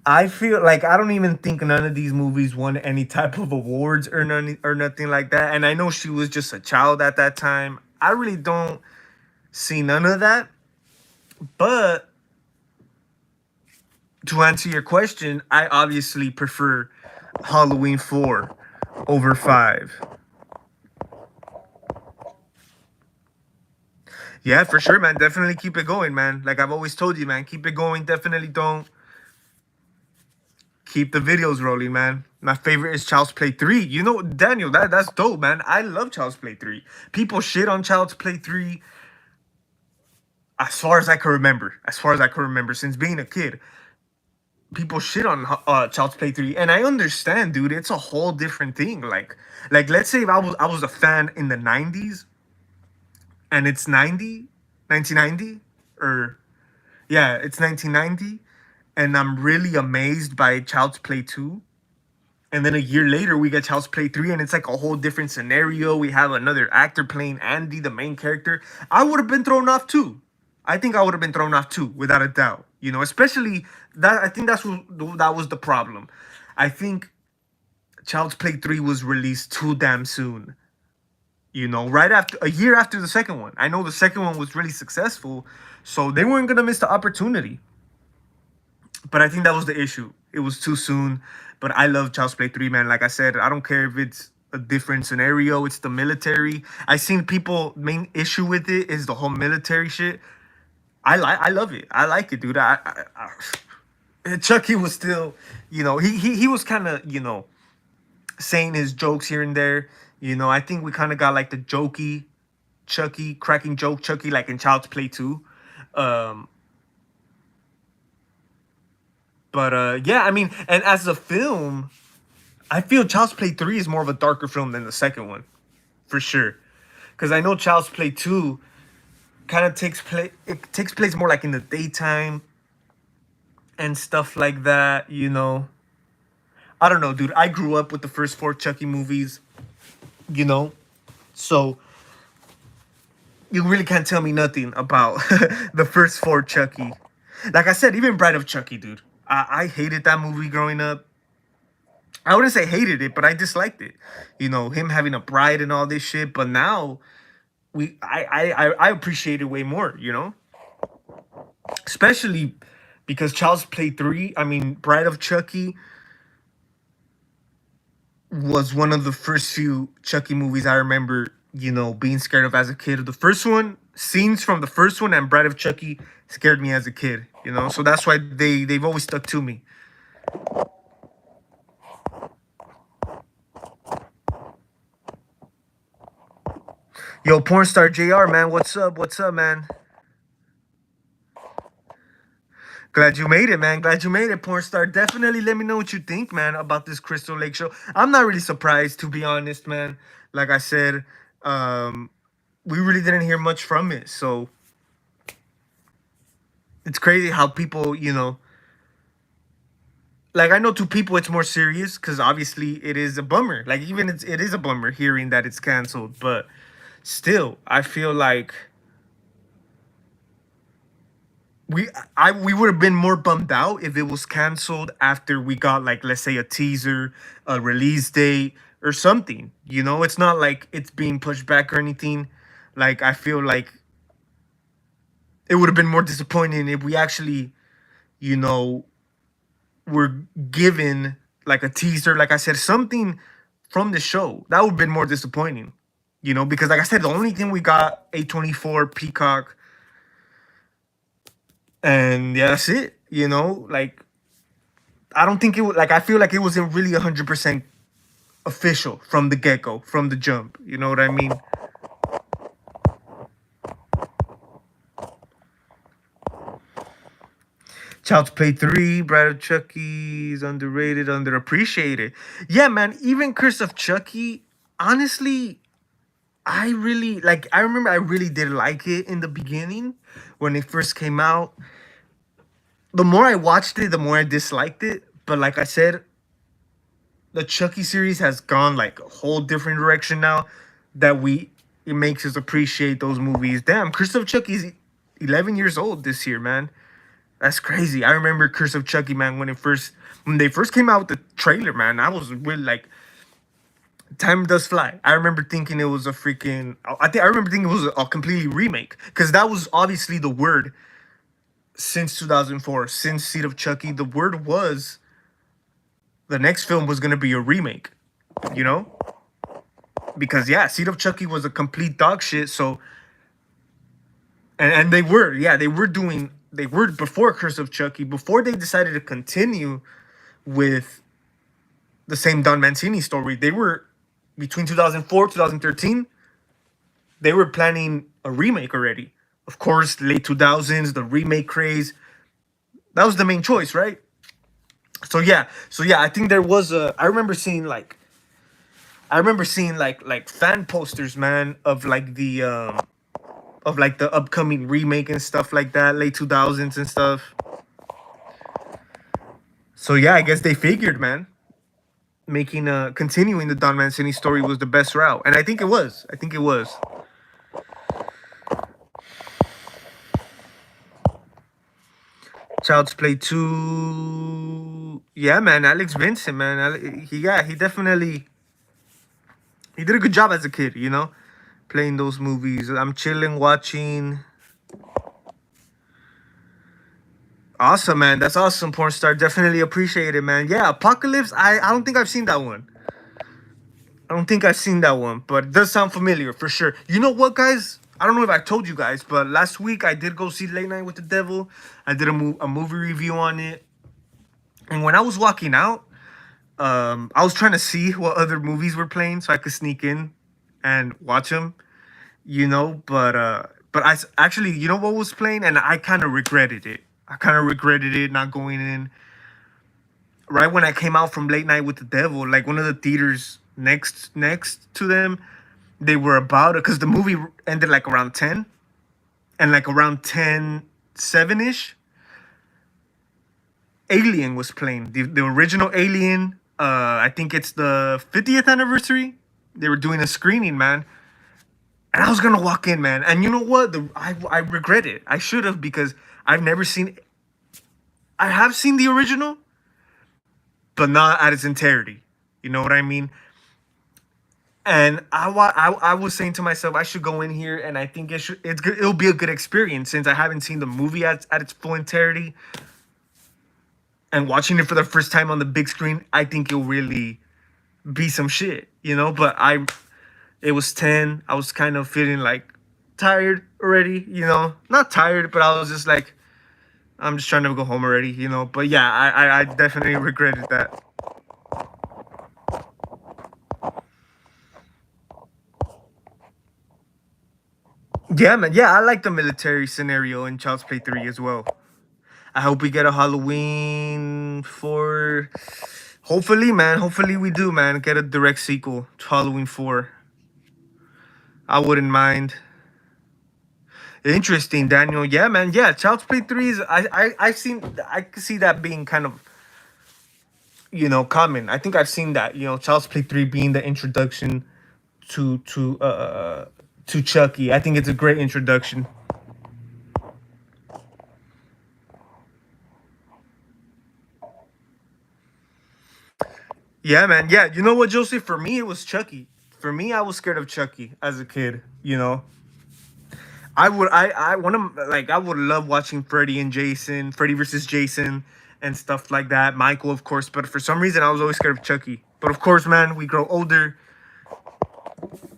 I feel like I don't even think none of these movies won any type of awards or nothing like that. And I know she was just a child at that time. I really don't see none of that. But to answer your question, I obviously prefer Halloween 4 over 5. Yeah, for sure, man. Definitely keep it going, man. Like I've always told you, man, keep it going. Definitely don't keep the videos rolling, man. My favorite is Child's Play 3. You know, Daniel, that's dope, man. I love Child's Play 3. People shit on Child's Play 3 as far as I can remember. As far as I can remember, since being a kid, people shit on Child's Play 3, and I understand, dude. It's a whole different thing. Like let's say if I was a fan in the 90s, and it's 1990, or yeah, it's 1990, and I'm really amazed by Child's Play 2. And then a year later, we get Child's Play 3, and it's like a whole different scenario. We have another actor playing Andy, the main character. I would have been thrown off too. I think I would have been thrown off too, without a doubt. Especially that. I think that was the problem. I think Child's Play 3 was released too damn soon. Right after a year after the second one. I know the second one was really successful, so they weren't gonna miss the opportunity. But I think that was the issue. It was too soon. But I love Child's Play 3, man. Like I said, I don't care if it's a different scenario. It's the military. I seen people main issue with it is the whole military shit. I love it. I like it, dude. Chucky was still, he was kind of, saying his jokes here and there. I think we kind of got like the jokey Chucky, cracking joke Chucky, like in Child's Play 2. Um, but yeah, I mean, and as a film, I feel Child's Play 3 is more of a darker film than the second one, for sure. Because I know Child's Play 2 kind of takes place more like in the daytime and stuff like that. I don't know, dude. I grew up with the first 4 Chucky movies, you know, so you really can't tell me nothing about the first 4 Chucky. Like I said, even Bride of Chucky, dude. I hated that movie growing up. I wouldn't say hated it, but I disliked it. Him having a bride and all this shit. But now I appreciate it way more. Especially because Child's Play 3. I mean, Bride of Chucky was one of the first few Chucky movies I remember. Being scared of as a kid. The first one, scenes from the first one and Bride of Chucky scared me as a kid. So that's why they've always stuck to me. Yo, porn star JR, man, what's up? What's up, man? Glad you made it, man. Glad you made it, porn star. Definitely let me know what you think, man, about this Crystal Lake show. I'm not really surprised, to be honest, man. Like I said, we really didn't hear much from it, so it's crazy how people, like I know to people it's more serious because obviously it is a bummer. Like even it is a bummer hearing that it's canceled, but still, I feel like we would have been more bummed out if it was canceled after we got, like, let's say, a teaser, a release date, or something. It's not like it's being pushed back or anything. Like I feel like it would have been more disappointing if we actually, you know, were given like a teaser, like I said, something from the show. That would have been more disappointing. Because like I said, the only thing we got A24, Peacock, and yeah, that's it. Like I don't think it would, like I feel like it wasn't really 100% official from the get go, from the jump. You know what I mean? Child's Play 3, Bride of Chucky's underrated, underappreciated. Yeah, man. Even Curse of Chucky, honestly, I really like. I remember I really did like it in the beginning when it first came out. The more I watched it, the more I disliked it. But like I said, the Chucky series has gone like a whole different direction now that we it makes us appreciate those movies. Damn, Curse of Chucky's 11 years old this year, man. That's crazy. I remember Curse of Chucky, man, when they first came out with the trailer, man. I was really like, time does fly. I remember thinking it was a freaking. I remember thinking it was a completely remake because that was obviously the word since 2004, since Seed of Chucky. The word was the next film was gonna be a remake, you know, because yeah, Seed of Chucky was a complete dog shit. So and they were they were before Curse of Chucky before they decided to continue with the same Don Mancini story. They were between 2004 2013. They were planning a remake already. Of course, late 2000s, the remake craze. That was the main choice, right? So yeah, I think there was a. I remember seeing like fan posters, man, of like the upcoming remake and stuff like that, late 2000s and stuff. So yeah, I guess they figured, man, making continuing the Don Mancini story was the best route, and I think it was. I think it was. Child's Play 2. Yeah, man, Alex Vincent, man. He definitely he did a good job as a kid, you know, playing those movies. I'm chilling watching. Awesome, man. That's awesome, porn star. Definitely appreciate it, man. Yeah, Apocalypse. I don't think I've seen that one. I don't think I've seen that one, but it does sound familiar for sure. You know what, guys? I don't know if I told you guys, but last week I did go see Late Night with the Devil. I did a movie review on it, and when I was walking out, I was trying to see what other movies were playing so I could sneak in and watch them. You know, but actually, you know what was playing, and I kind of regretted it. I kind of regretted it not going in right when I came out from Late Night with the Devil. Like one of the theaters next to them, they were about it because the movie ended like around 10, and like around 10:07 ish, Alien was playing the original Alien. I think it's the 50th anniversary. They were doing a screening, man. And I was gonna walk in, man. And you know what? I regret it. I should have because I've never seen. I have seen the original, but not at its entirety. You know what I mean? And I was saying to myself, I should go in here, and I think it's good. It'll be a good experience since I haven't seen the movie at its full entirety. And watching it for the first time on the big screen, I think it'll really be some shit, you know. But it was 10. I was kind of feeling like tired already, you know. Not tired, but I was just like, I'm just trying to go home already, you know. But yeah, I definitely regretted that. Yeah, man. Yeah, I like the military scenario in Child's Play 3 as well. I hope we get a Halloween for. Hopefully, man. Hopefully we do, man. Get a direct sequel to Halloween 4. I wouldn't mind. Interesting, Daniel. Yeah, man. Yeah, Child's Play 3 is. I could see that being kind of, common. I think I've seen that. Child's Play 3 being the introduction to Chucky. I think it's a great introduction. Yeah, man. Yeah, you know what, Joseph? For me, it was Chucky. For me, I was scared of Chucky as a kid. I want to like I would love watching Freddy and Jason, Freddy versus Jason, and stuff like that. Michael, of course, but for some reason, I was always scared of Chucky. But of course, man, we grow older.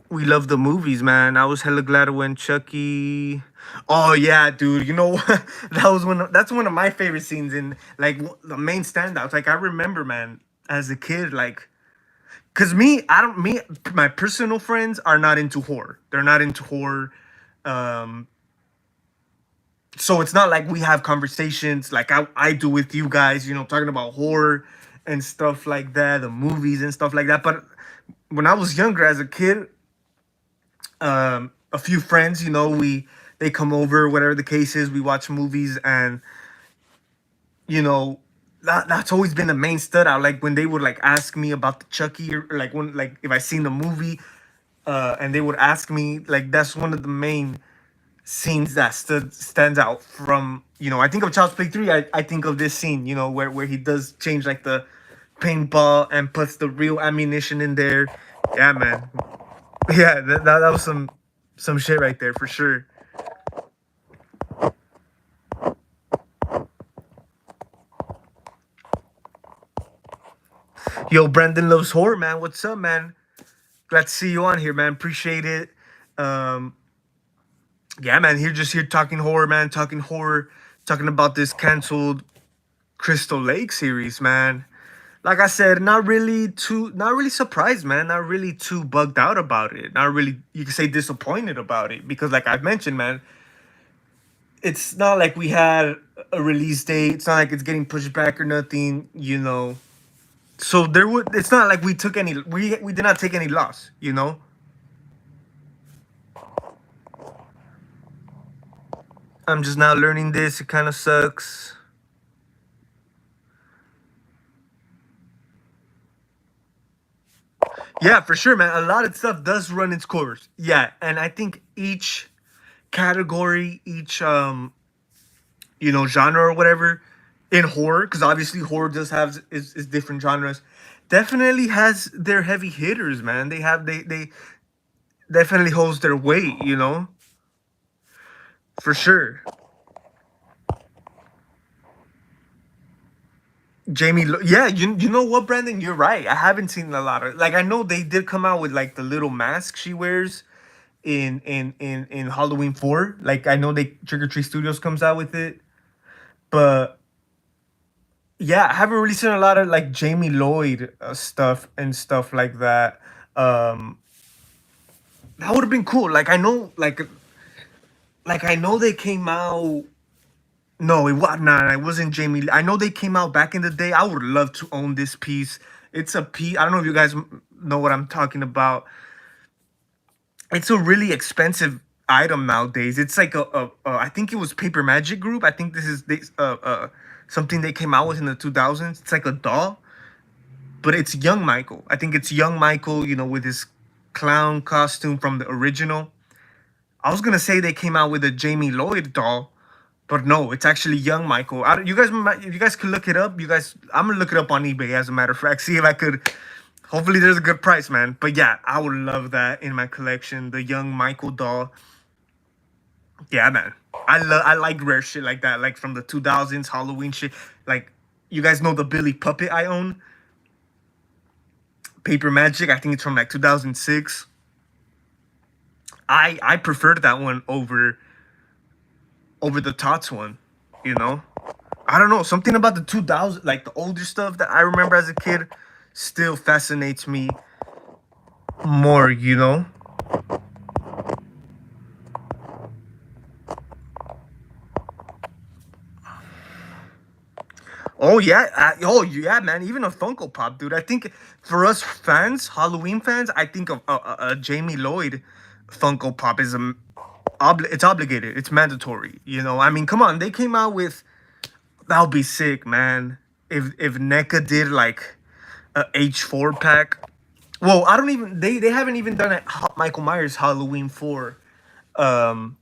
We love the movies, man. I was hella glad when Chucky. Oh yeah, dude. You know what? That's one of my favorite scenes in like the main standouts. Like I remember, man, as a kid, like, cause me, I don't me my personal friends are not into horror. They're not into horror. Um, So it's not like we have conversations like I do with you guys, talking about horror and stuff like that, the movies and stuff like that. But when I was younger as a kid, a few friends, they come over, whatever the case is, we watch movies, and you know that's always been the main stud out. Like when they would like ask me about the Chucky, or like when like if I seen the movie, and they would ask me, like that's one of the main scenes that stands out from, I think of Child's Play 3. I think of this scene, where he does change like the paintball and puts the real ammunition in there. Yeah, man. Yeah, that was some shit right there for sure. Yo, Brandon loves horror, man. What's up, man? Glad to see you on here, man. Appreciate it. Um, yeah, man. Here talking horror, man. Talking horror, talking about this canceled Crystal Lake series, man. Like I said, not really surprised, man. Not really too bugged out about it. Not really, you could say disappointed about it because, like I've mentioned, man, it's not like we had a release date. It's not like it's getting pushed back or nothing. So there would. It's not like we did not take any loss. I'm just now learning this. It kind of sucks. Yeah, for sure, man. A lot of stuff does run its course. Yeah, and I think each category, each genre or whatever in horror, because obviously horror does have is different genres. Definitely has their heavy hitters, man. They definitely holds their weight, for sure. Yeah, you know what, Brandon? You're right. I haven't seen a lot of, like, I know they did come out with like the little mask she wears in Halloween 4. Like I know they Trick or Treat Studios comes out with it, but yeah, I haven't really seen a lot of like Jamie Lloyd stuff and stuff like that. Um, that would have been cool. Like I know they came out. No, it was not. It wasn't Jamie. I know they came out back in the day. I would love to own this piece. It's a piece. I don't know if you guys know what I'm talking about. It's a really expensive item nowadays. It's like I think it was Paper Magic Group. I think this is something they came out with in the 2000s. It's like a doll, but it's young Michael. I think it's young Michael, with his clown costume from the original. I was gonna say they came out with a Jamie Lloyd doll, but no, it's actually young Michael. You guys could look it up. I'm gonna look it up on eBay. As a matter of fact, see if I could. Hopefully, there's a good price, man. But yeah, I would love that in my collection. The young Michael doll. Yeah, man. I like rare shit like that, like from the 2000s Halloween shit. Like, you guys know the Billy puppet I own, Paper Magic. I think it's from like 2006. I preferred that one over the Tots one. You know, I don't know, something about the 2000, like the older stuff that I remember as a kid, still fascinates me more. Oh yeah, man. Even a Funko Pop, dude. I think for us fans, Halloween fans, I think of a Jamie Lloyd Funko Pop is it's obligated. It's mandatory. I mean, come on. They came out with that would be sick, man. If NECA did like a H4 pack. Well, I don't even they haven't even done a Michael Myers Halloween 4 um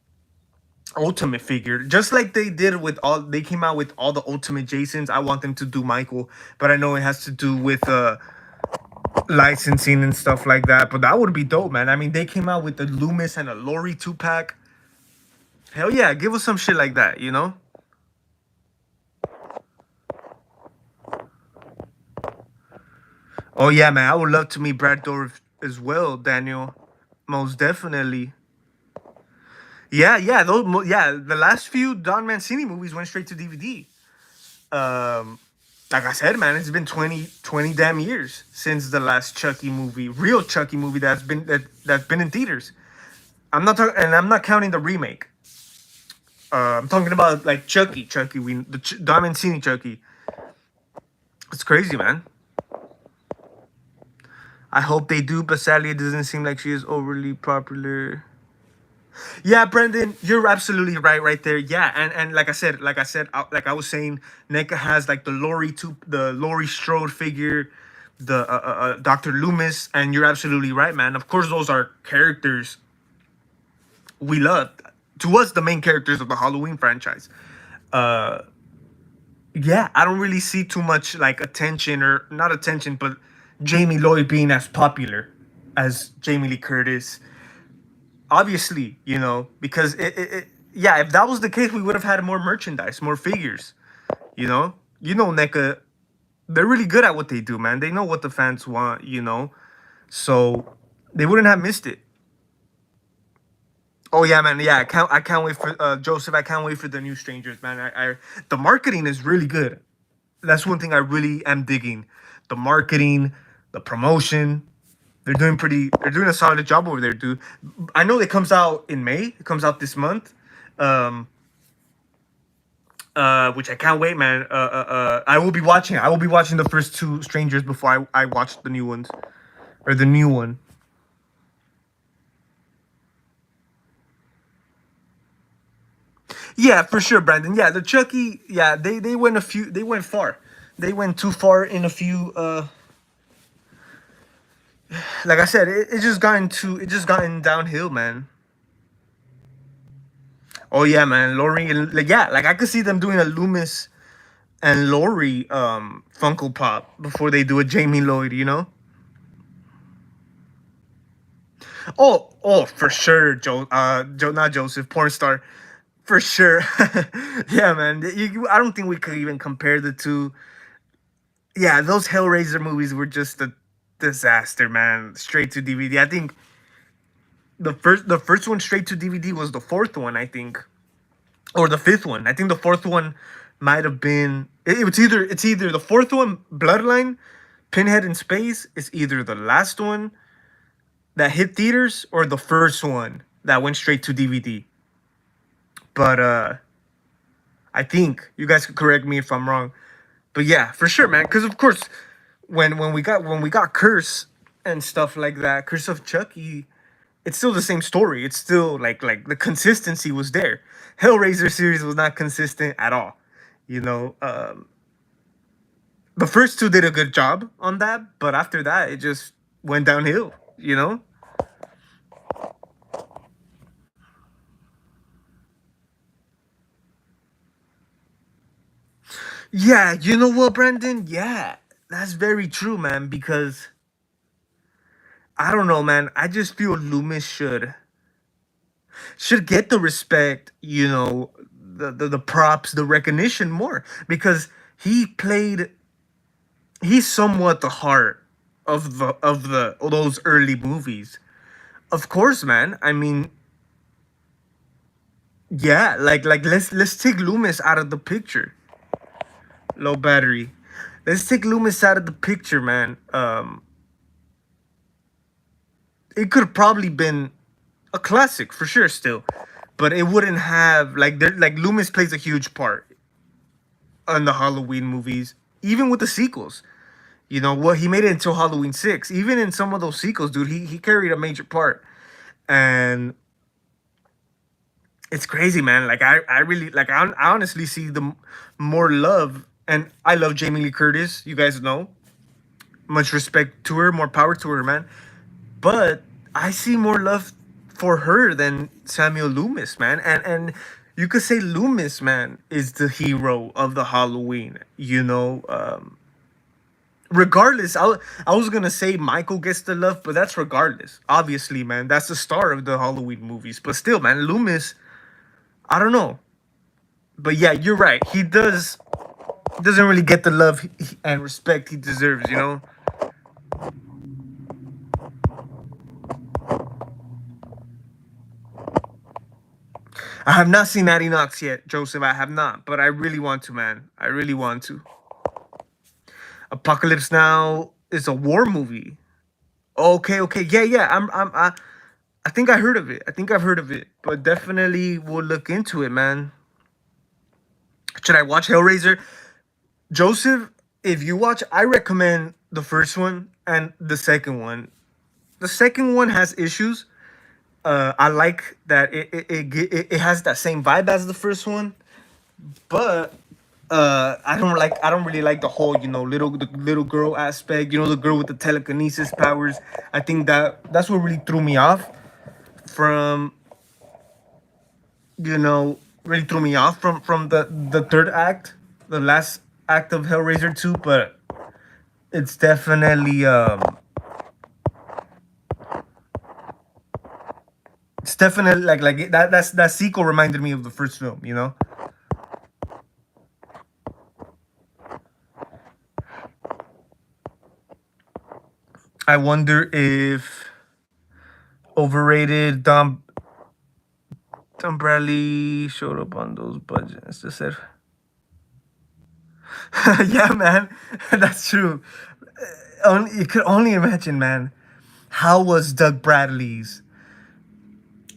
ultimate figure, just like they did with all they came out with all the ultimate Jasons. I want them to do Michael, but I know it has to do with licensing and stuff like that. But that would be dope, man. I mean, they came out with the Loomis and a Lori 2 pack. Hell yeah, give us some shit like that. Oh yeah, man. I would love to meet Brad Dorff as well, Daniel. Most definitely. Yeah, yeah. Yeah, the last few Don Mancini movies went straight to DVD. Um, like I said, man, it's been 20 damn years since the last Chucky movie, real Chucky movie that's been in theaters. I'm not counting the remake. I'm talking about like Chucky. Chucky. Diamond Cine Chucky. It's crazy, man. I hope they do, but sadly, it doesn't seem like she is overly popular. Yeah, Brendan, you're absolutely right there. Yeah, and like I was saying, NECA has like the Laurie Strode figure, the Dr. Loomis, and you're absolutely right, man. Of course, those are characters we love. To us, the main characters of the Halloween franchise. Uh, yeah, I don't really see too much like attention or not attention, but Jamie Lloyd being as popular as Jamie Lee Curtis. Obviously, because yeah, if that was the case, we would have had more merchandise, more figures. NECA, they're really good at what they do, man. They know what the fans want. So they wouldn't have missed it. Oh yeah, man. Yeah, I can't wait for Joseph. I can't wait for the new strangers, man. The marketing is really good. That's one thing I really am digging. The marketing, the promotion. They're doing a solid job over there, dude. I know it comes out in May. It comes out this month. Um which I can't wait, man. I will be watching the first two strangers before I watch the new ones. Or the new one. Yeah, for sure, Brandon. Yeah, the Chucky, yeah, they went far. They went too far in a few like I said, it just gotten downhill, man. Oh yeah, man. Lori and like yeah, like I could see them doing a Loomis and Lori Funko Pop before they do a Jamie Lloyd. Oh, for sure, not Joseph, porn star, for sure. Yeah, man. I don't think we could even compare the two. Yeah, those Hellraiser movies were just a disaster, man. Straight to DVD. I think the first one straight to DVD was the fourth one, I think, or the fifth one. I think the fourth one might have been. It's either the fourth one, Bloodline, Pinhead in Space, is either the last one that hit theaters or the first one that went straight to DVD. But I think you guys could correct me if I'm wrong. But yeah, for sure, man. Because of course, when we got Curse and stuff like that, Curse of Chucky, it's still the same story. It's still like the consistency was there. Hellraiser series was not consistent at all. You know, the first two did a good job on that, but after that, it just went downhill. You know. Yeah, you know what, Brandon? Yeah, that's very true, man. Because I don't know, man. I just feel Loomis should get the respect, the props, the recognition more because he's somewhat the heart of those early movies. Of course, man. I mean, yeah, like let's take Loomis out of the picture. Low battery. Let's take Loomis out of the picture, man. It could have probably been a classic for sure still, but it wouldn't have like Loomis plays a huge part on the Halloween movies, even with the sequels. What he made it into Halloween 6. Even in some of those sequels, dude, he carried a major part. And it's crazy, man. Like I really like I honestly see more love, and I love Jamie Lee Curtis. You guys know, much respect to her, more power to her, man. But I see more love for her than Samuel Loomis, man. And you could say Loomis, man, is the hero of the Halloween. Regardless, I was gonna say Michael gets the love, but that's regardless. Obviously, man, that's the star of the Halloween movies. But still, man, Loomis, I don't know. But yeah, you're right. He doesn't really get the love and respect he deserves. I have not seen Natty Knox yet, Joseph. I have not, but I really want to, man. I really want to. Apocalypse Now is a war movie. Okay, okay, yeah, yeah. I think I heard of it. I think I've heard of it, but definitely we'll look into it, man. Should I watch Hellraiser? Joseph, if you watch, I recommend the first one and the second one. The second one has issues. I like that it has that same vibe as the first one, but I don't really like the whole the little girl aspect. The girl with the telekinesis powers. I think that's what really threw me off from really threw me off from the third act, the last act of Hellraiser 2. But it's definitely it's definitely like that sequel reminded me of the first film. I wonder if overrated Tom Bradley showed up on those budgets. Just said, yeah, man, that's true. Only you could only imagine, man. How was Doug Bradley's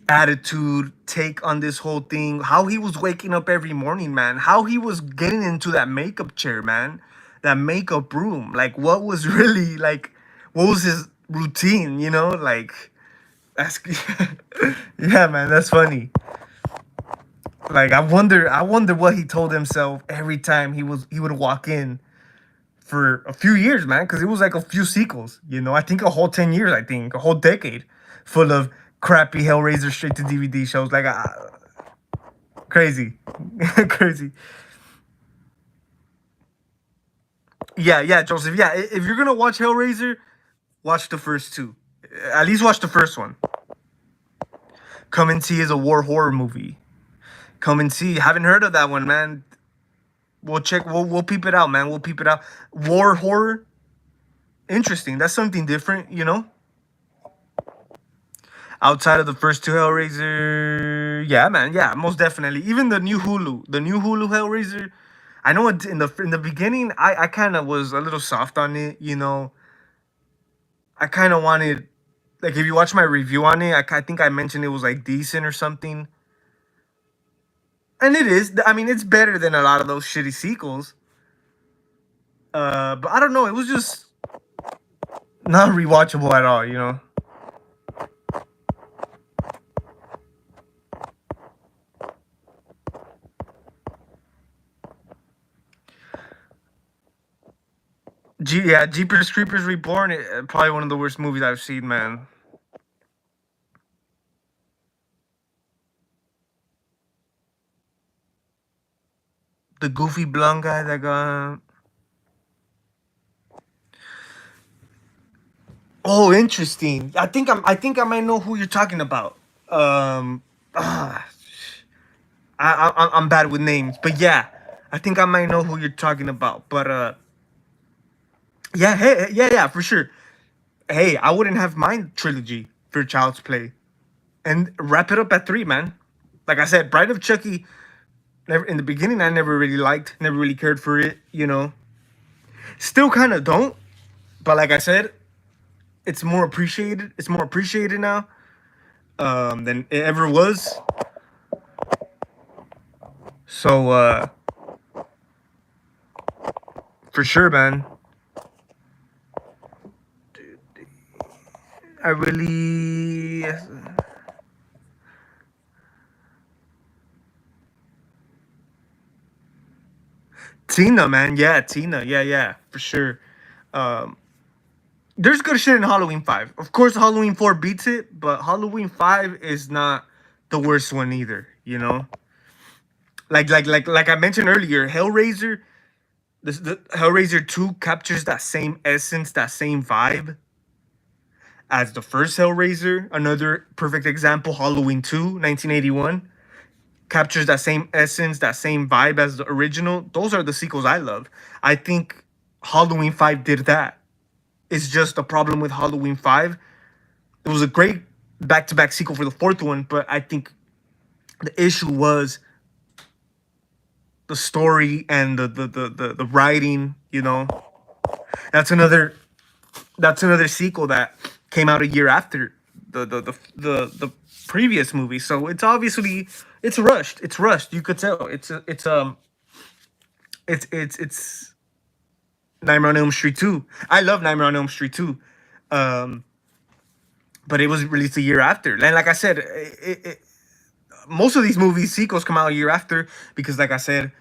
attitude, take on this whole thing? How he was waking up every morning, man. How he was getting into that makeup chair, man. That makeup room. Like, what was really like? What was his routine? Like that's yeah, man. That's funny. Like, I wonder what he told himself every time he would walk in for a few years, man, because it was like a few sequels. I think a whole 10 years. I think a whole decade full of crappy Hellraiser straight to DVD shows. Like, crazy, crazy. Yeah, yeah, Joseph. Yeah, if you're gonna watch Hellraiser, watch the first two. At least watch the first one. Come and See is a war horror movie. Come and See. Haven't heard of that one, man. We'll check. We'll peep it out, man. We'll peep it out. War horror. Interesting. That's something different. Outside of the first two Hellraiser, yeah, man, yeah, most definitely. Even the new Hulu Hellraiser. I know in the beginning, I kind of was a little soft on it. I kind of wanted, like, if you watch my review on it, I think I mentioned it was like decent or something, and it is. I mean, it's better than a lot of those shitty sequels. But I don't know. It was just not rewatchable at all. Yeah, Jeepers Creepers Reborn, probably one of the worst movies I've seen, man. The goofy blonde guy that got. Oh, interesting. I think I might know who you're talking about. Um, ah, I'm bad with names, but yeah, I think I might know who you're talking about. But yeah, hey, yeah, yeah, for sure. Hey, I wouldn't have mind trilogy for Child's Play, and wrap it up at three, man. Like I said, Bride of Chucky. Never in the beginning, I never really liked, never really cared for it. Still kind of don't, but like I said, it's more appreciated. It's more appreciated now than it ever was. So for sure, man. I really Tina, man. Yeah, Tina. Yeah, yeah, for sure. Um, there's good shit in Halloween 5. Of course, Halloween 4 beats it, but Halloween 5 is not the worst one either. Like I mentioned earlier, Hellraiser. The Hellraiser 2 captures that same essence, that same vibe as the first Hellraiser. Another perfect example, Halloween 2, 1981, captures that same essence, that same vibe as the original. Those are the sequels I love. I think Halloween 5 did that. It's just a problem with Halloween 5. It was a great back-to-back sequel for the fourth one, but I think the issue was the story and the writing. That's another that's another sequel that came out a year after the previous movie. So it's obviously it's rushed. It's rushed. You could tell. It's it's Nightmare on Elm Street 2. I love Nightmare on Elm Street 2. Um, but it was released a year after. And like I said, most of these movies sequels come out a year after because, like I said,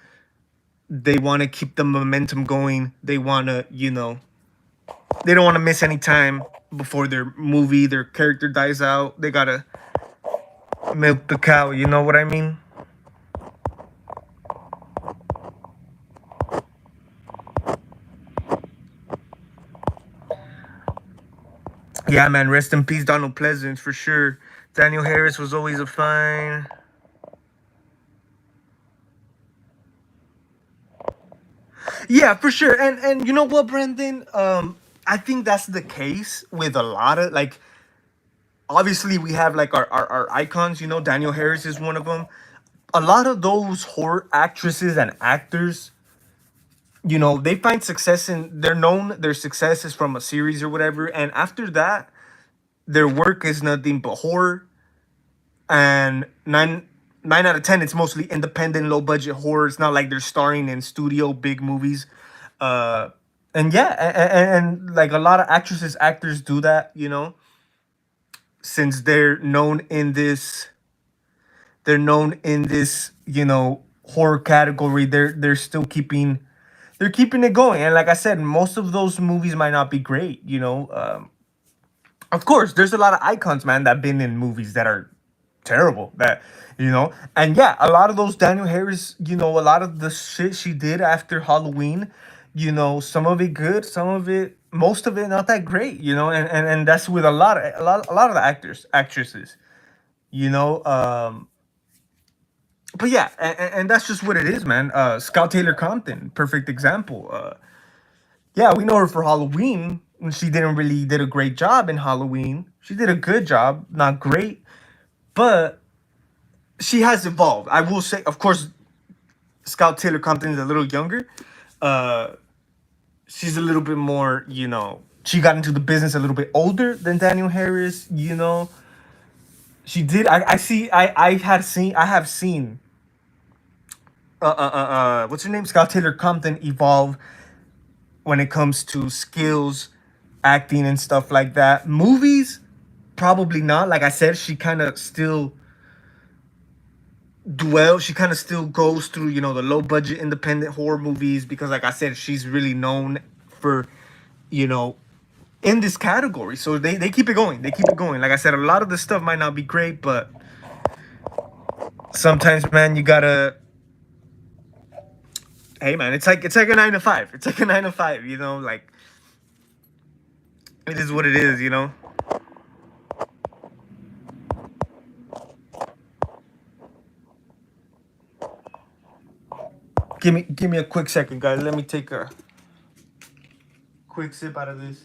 they want to keep the momentum going. They want to, they don't want to miss any time before their movie, their character dies out. They gotta milk the cow. You know what I mean? Yeah, man. Rest in peace, Donald Pleasance, for sure. Daniel Harris was always a fine. Yeah, for sure. And you know what, Brendan? I think that's the case with a lot of, like, obviously we have like our icons. Daniel Harris is one of them. A lot of those horror actresses and actors, they find success in, they're known, their success is from a series or whatever, and after that their work is nothing but horror. And nine out of ten, it's mostly independent, low budget horror. It's not like they're starring in studio big movies. uh and yeah, and like a lot of actresses, actors do that, since they're known in this, horror category. They're still keeping it going. And like I said, most of those movies might not be great. Of course, there's a lot of icons, man, that been in movies that are terrible. And yeah, a lot of those Daniel Harris, a lot of the shit she did after Halloween, some of it good, some of it, most of it not that great. And that's with a lot of the actresses. You know, but yeah, and that's just what it is, man. Scout Taylor Compton, perfect example. Yeah, we know her for Halloween. And she didn't really did a great job in Halloween. She did a good job, not great, but she has evolved. I will say, of course, Scout Taylor Compton is a little younger. Uh, she's a little bit more, she got into the business a little bit older than Daniel Harris. She did. I have seen. What's her name? Scout Taylor Compton evolve when it comes to skills, acting, and stuff like that. Movies, probably not. Like I said, she kind of still she kind of still goes through, the low budget independent horror movies because, like I said, she's really known for, you know, in this category. So they keep it going. They keep it going. Like I said, a lot of the stuff might not be great, but sometimes, man, you gotta. Hey, man, it's like a 9 to 5. It's like a 9 to 5. Like it is what it is. Give me a quick second, guys. Let me take a quick sip out of this.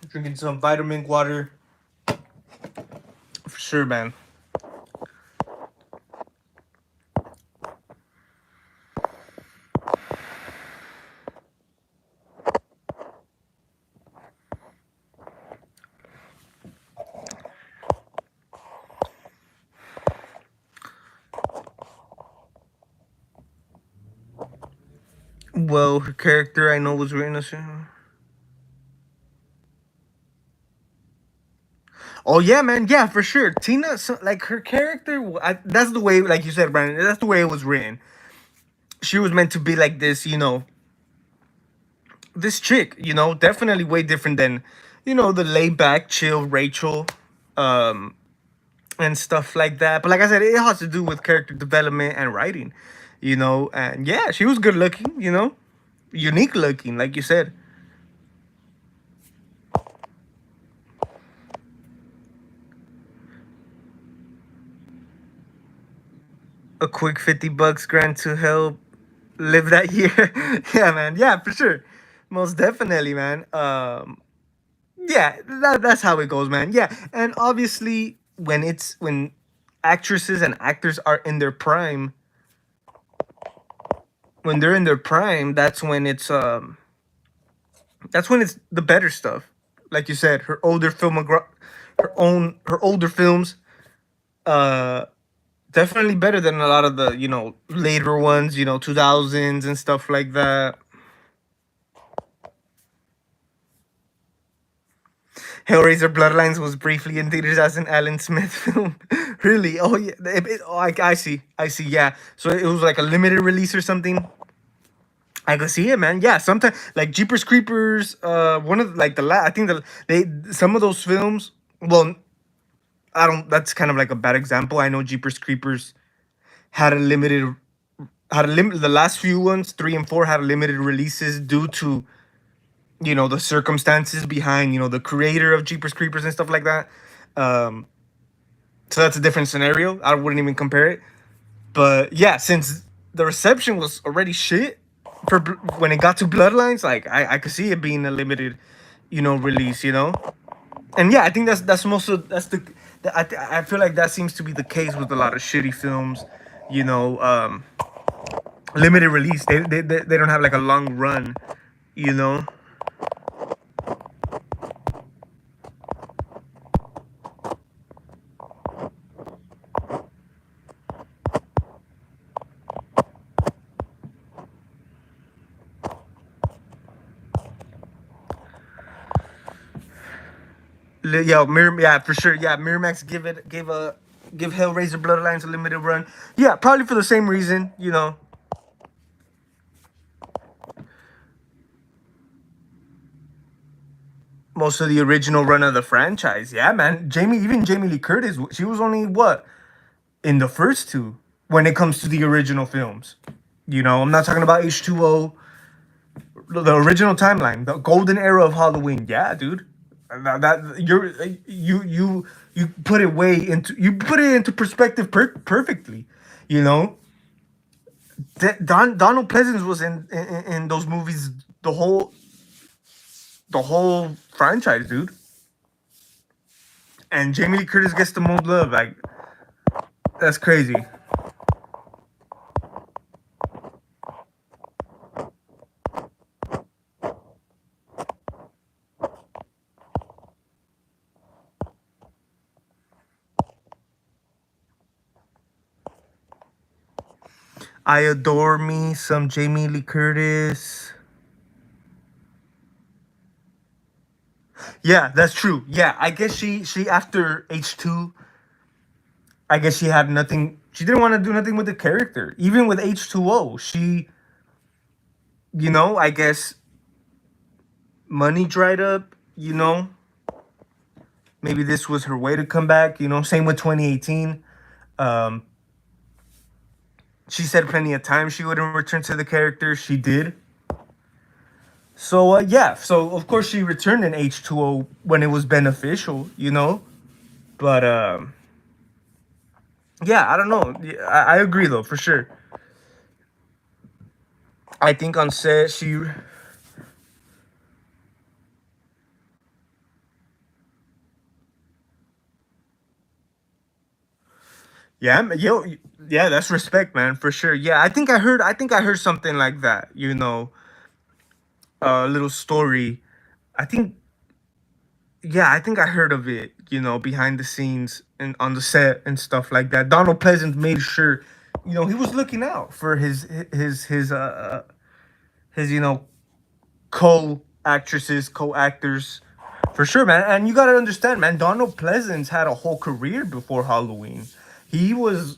Drinking some vitamin water for sure, man. Well, her character I know was written as. Oh yeah, man. Yeah, for sure. Tina, like her character, that's the way, like you said, Brandon. That's the way it was written. She was meant to be like this, this chick. Definitely way different than, the laid back, chill Rachel, um, and stuff like that. But like I said, it has to do with character development and writing. And yeah, she was good looking. Unique looking, like you said. A quick $50 grant to help live that year. Yeah, man. Yeah, for sure. Most definitely, man. Yeah, that's how it goes, man. Yeah, and obviously when actresses and actors are in their prime, when they're in their prime, that's when it's the better stuff. Like you said, her older her older films. Uh, Definitely better than a lot of the later ones, 2000s and stuff like that. Hellraiser Bloodlines was briefly in theaters as an Alan Smith film. Really? Oh yeah. Oh, I see. Yeah. So it was like a limited release or something. I could see it, man. Yeah. Sometimes like Jeepers Creepers. One of like I think they some of those films. Well, I don't. That's kind of like a bad example. I know Jeepers Creepers had a limited had a limit. The last few ones, 3 and 4, had limited releases due to the circumstances behind the creator of Jeepers Creepers and stuff like that. Um, so that's a different scenario. I wouldn't even compare it. But yeah, since the reception was already shit for when it got to Bloodlines, like I could see it being a limited, release. And yeah, I think that's most of I feel like that seems to be the case with a lot of shitty films. You know, limited release. They don't have like a long run. You know. Yo, yeah, for sure. Yeah, Miramax give Hellraiser Bloodlines a limited run. Yeah, probably for the same reason. Most of the original run of the franchise. Yeah, man. Even Jamie Lee Curtis, she was only what in the first two when it comes to the original films. I'm not talking about H2O, the original timeline, the golden era of Halloween. Yeah, dude. That you put it into perspective perfectly. You know, Donald Pleasance was in those movies the whole franchise, dude. And Jamie Lee Curtis gets the most love. Like that's crazy. I adore me some Jamie Lee Curtis. Yeah, that's true. Yeah, I guess she after H2, I guess she had nothing. She didn't want to do nothing with the character. Even with H2O, I guess money dried up. Maybe this was her way to come back. Same with 2018. Um, she said plenty of times she wouldn't return to the character. She did. So yeah, so of course she returned in H2O when it was beneficial. But yeah, I don't know. Yeah, I agree though for sure. I think on set yeah, yeah, that's respect, man, for sure. Yeah, I think I heard something like that. A little story. I think yeah, I think I heard of it. Behind the scenes and on the set and stuff like that. Donald Pleasant made sure, he was looking out for his co-actresses, co-actors, for sure, man. And you gotta understand, man. Donald Pleasance had a whole career before Halloween. He was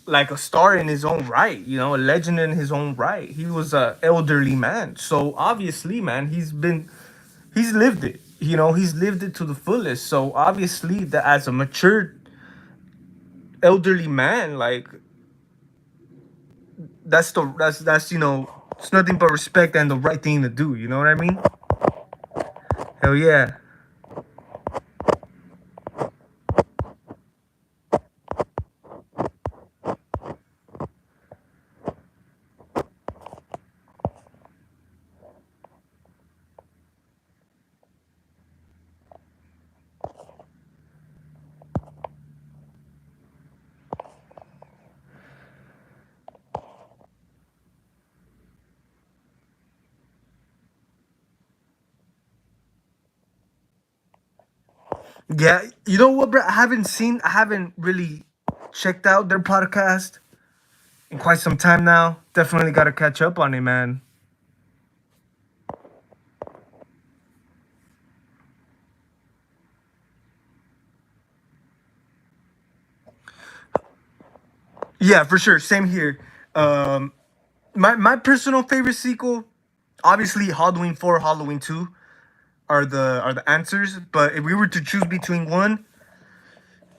like a star in his own right, a legend in his own right. He was a elderly man, so obviously, man, he's lived it. He's lived it to the fullest. So obviously, that as a mature elderly man, like that's it's nothing but respect and the right thing to do. You know what I mean? Hell yeah. Yeah, you know what, bro? I haven't really checked out their podcast in quite some time now. Definitely got to catch up on it, man. Yeah, for sure. Same here. Um, my personal favorite sequel, obviously Halloween 4, Halloween 2 are the answers. But if we were to choose between one,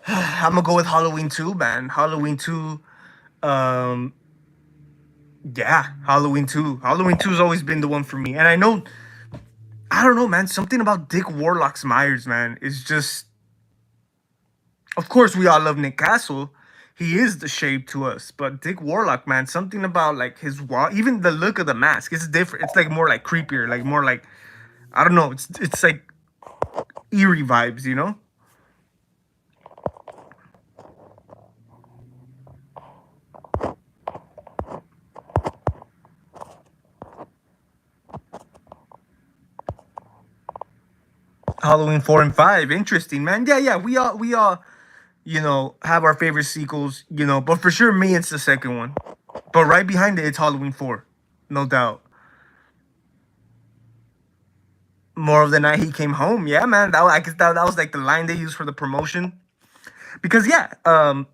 I'm gonna go with Halloween 2, man. Halloween 2. Um, yeah, Halloween 2. Halloween 2 has always been the one for me, and I don't know, man. Something about Dick Warlock's Myers, man, is just. Of course, we all love Nick Castle. He is the shape to us, but Dick Warlock, man, something about like his wall, even the look of the mask, it's different. It's like more like creepier, like more like I don't know. It's like eerie vibes, you know. Halloween 4 and 5, interesting, man. Yeah, yeah. We all have our favorite sequels, but for sure, me, it's the second one. But right behind it, it's Halloween 4, no doubt. More of the night he came home. Yeah, man. I guess that was like the line they used for the promotion. Because yeah, the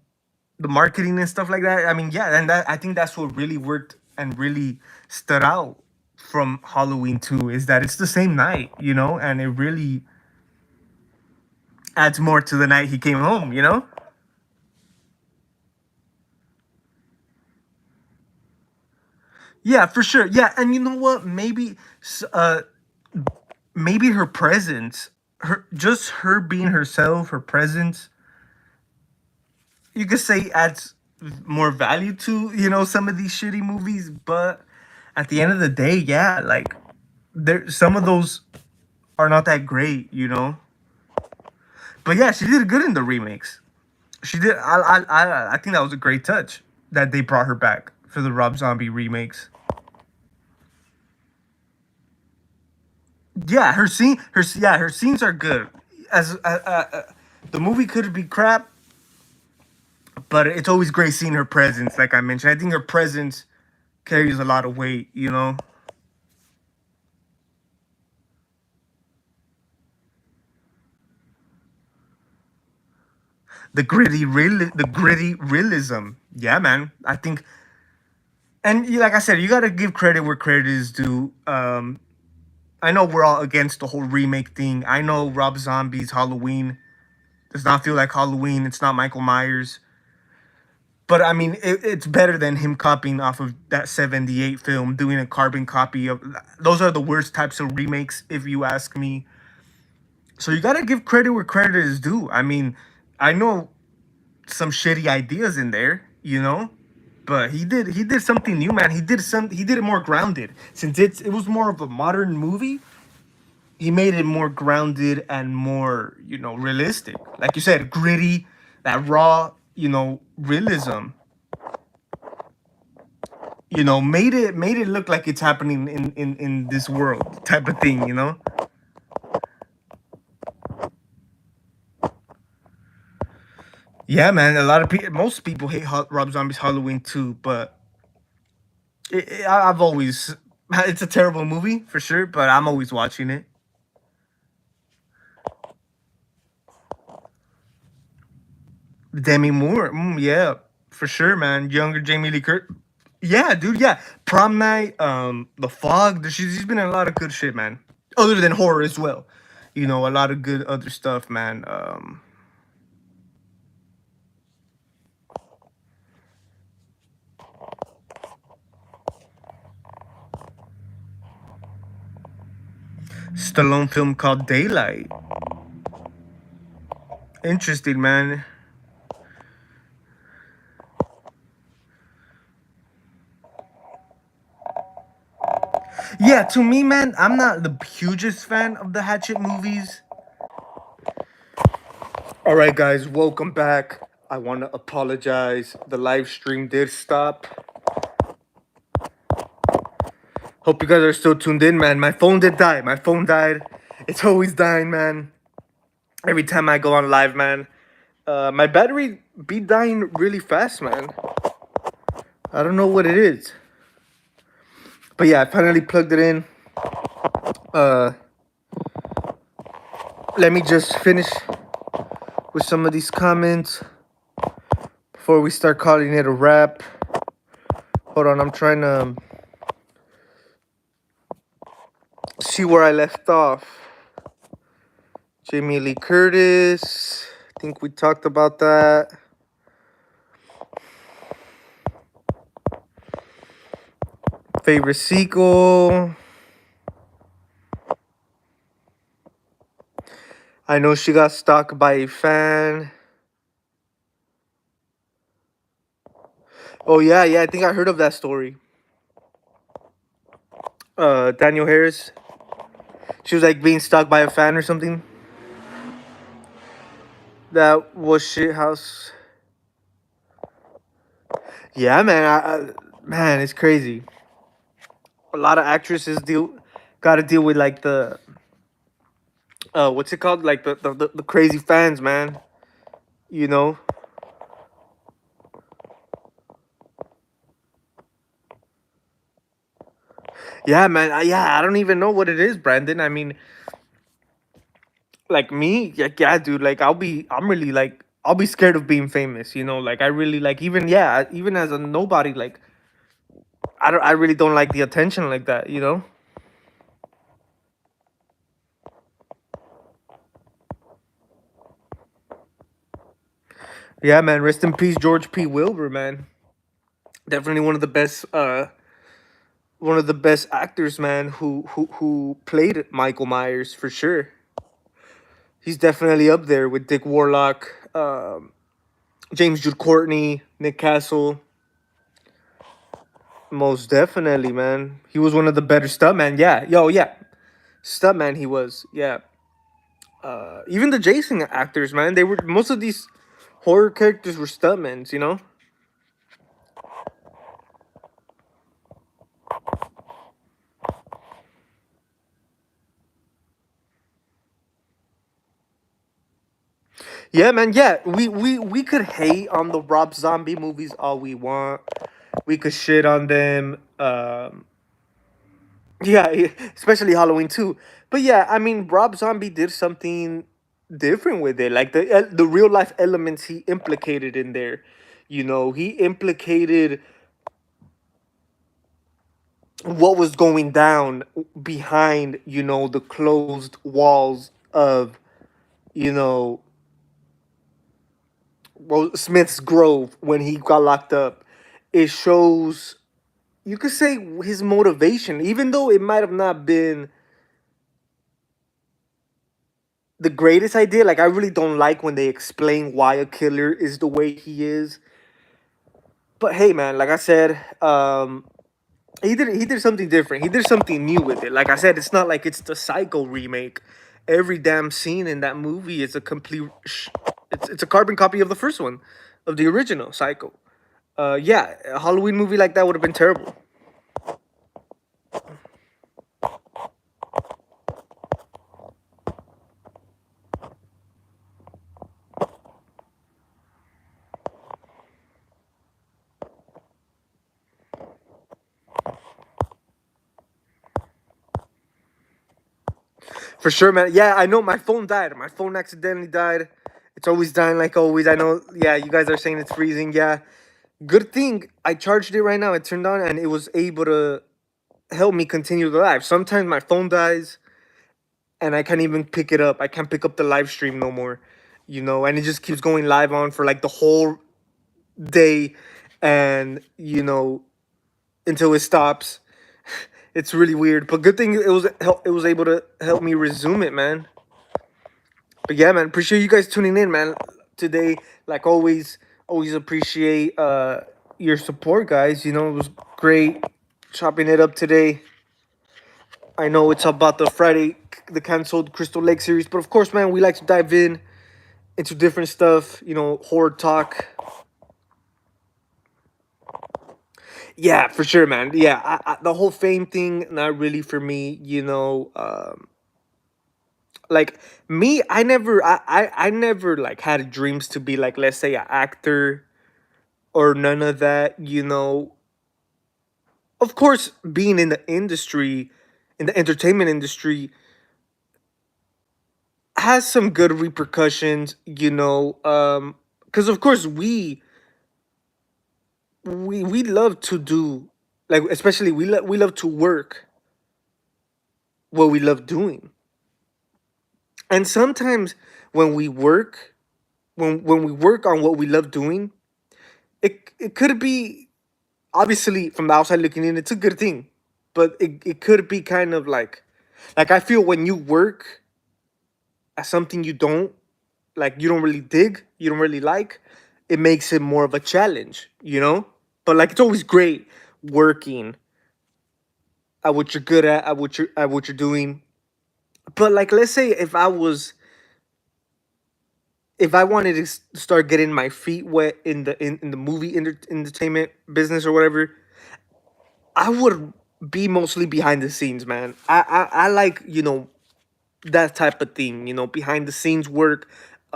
marketing and stuff like that. I mean, yeah, and I think that's what really worked and really stood out from Halloween 2 is that it's the same night, and it really adds more to the night he came home. Yeah, for sure. Yeah, and you know what? Maybe her presence, her being herself, her presence, you could say adds more value to some of these shitty movies. But at the end of the day, yeah, like there some of those are not that great. But yeah, she did good in the remakes. She did. I think that was a great touch that they brought her back for the Rob Zombie remakes. Yeah, her scenes are good. As the movie could be crap, but it's always great seeing her presence. Like I mentioned, I think her presence carries a lot of weight. The gritty realism. Yeah, man. I think, and like I said, you gotta give credit where credit is due. I know we're all against the whole remake thing. I know Rob Zombie's Halloween does not feel like Halloween. It's not Michael Myers. But I mean, it's better than him copying off of that '78 film, doing a carbon copy of. Those are the worst types of remakes, if you ask me. So you gotta give credit where credit is due. I mean, I know some shitty ideas in there, but he did something new, man. He did it more grounded. Since it was more of a modern movie, he made it more grounded and more, realistic. Like you said, gritty, that raw, realism. Made it look like it's happening in this world type of thing. Yeah, man. Most people hate Rob Zombie's Halloween 2, but I've always it's a terrible movie for sure, but I'm always watching it. Demi Moore, yeah, for sure, man. Younger Jamie Lee Curtis. Yeah, dude. Yeah, Prom Night, The Fog. She's been in a lot of good shit, man. Other than horror as well, a lot of good other stuff, man. Stallone film called Daylight. Interesting, man. Yeah, to me, man, I'm not the hugest fan of the Hatchet movies. All right, guys, welcome back. I want to apologize. The live stream did stop. Hope you guys are still tuned in, man. My phone did die. My phone died. It's always dying, man. every time I go on live, man. My battery be dying really fast, man. I don't know what it is. But yeah, I finally plugged it in. Uh, Let me just finish with some of these comments before we start calling it a wrap. Hold on, I'm trying to see where I left off. Jamie Lee Curtis. I think we talked about that. Favorite sequel. I know she got stalked by a fan. Oh yeah, I think I heard of that story. Daniel Harris. She was like being stalked by a fan or something. That was shit house. Yeah, man. Man, it's crazy. A lot of actresses got to deal with like the what's it called? Like the crazy fans, man. You know. Yeah, man. Yeah, I don't even know what it is, Brandon. I mean, like me, yeah, dude. Like I'm really like, I'll be scared of being famous. You know, like I really like even yeah, even as a nobody, like I really don't like the attention like that. You know. Yeah, man. Rest in peace, George P. Wilbur, man. Definitely one of the best actors, man. Who played Michael Myers for sure. He's definitely up there with Dick Warlock, James Jude Courtney, Nick Castle. Most definitely, man. He was one of the better stuntmen. Yeah, yo, yeah, stuntman. He was. Yeah. Even the Jason actors, man. They were most of these horror characters were stuntmen. You know. Yeah, man. Yeah, we could hate on the Rob Zombie movies all we want. We could shit on them. Yeah, especially Halloween too. But yeah, I mean, Rob Zombie did something different with it, like the real life elements he implicated in there. You know, he implicated what was going down behind, you know, the closed walls of, you know, well, Smith's Grove when he got locked up. It shows, you could say, his motivation, even though it might have not been the greatest idea. Like I really don't like when they explain why a killer is the way he is. But hey, man, like I said, he did something different. He did something new with it. Like I said, it's not like it's the Psycho remake. Every damn scene in that movie is a complete. It's a carbon copy of the first one, of the original Psycho. Yeah, a Halloween movie like that would have been terrible. For sure, man. Yeah, I know my phone died. My phone accidentally died. It's always dying like always. I know. Yeah, you guys are saying it's freezing. Yeah. Good thing I charged it right now. It turned on and it was able to help me continue the live. Sometimes my phone dies and I can't even pick it up. I can't pick up the live stream no more, you know, and it just keeps going live on for like the whole day and, you know, until it stops. It's really weird, but good thing it was able to help me resume it, man. But yeah, man, appreciate you guys tuning in, man. Today, like always appreciate your support, guys. You know, it was great chopping it up today. I know it's about the canceled Crystal Lake series, but of course, man, we like to dive in into different stuff. You know, horror talk. Yeah, for sure, man. Yeah, the whole fame thing, not really for me. You know, Like me, I never like had dreams to be like, let's say, an actor or none of that. Of course, being in the industry, in the entertainment industry, has some good repercussions. Because of course we love to do, like, especially we love to work what we love doing. And sometimes when we work, when we work on what we love doing, it could be, obviously from the outside looking in, it's a good thing, but it could be kind of like I feel when you work at something you don't really dig, you don't really like, it makes it more of a challenge. But like it's always great working at what you're good at what you're doing. But like, let's say if I wanted to start getting my feet wet in the movie entertainment business or whatever, I would be mostly behind the scenes, man. I like, that type of thing, behind the scenes work,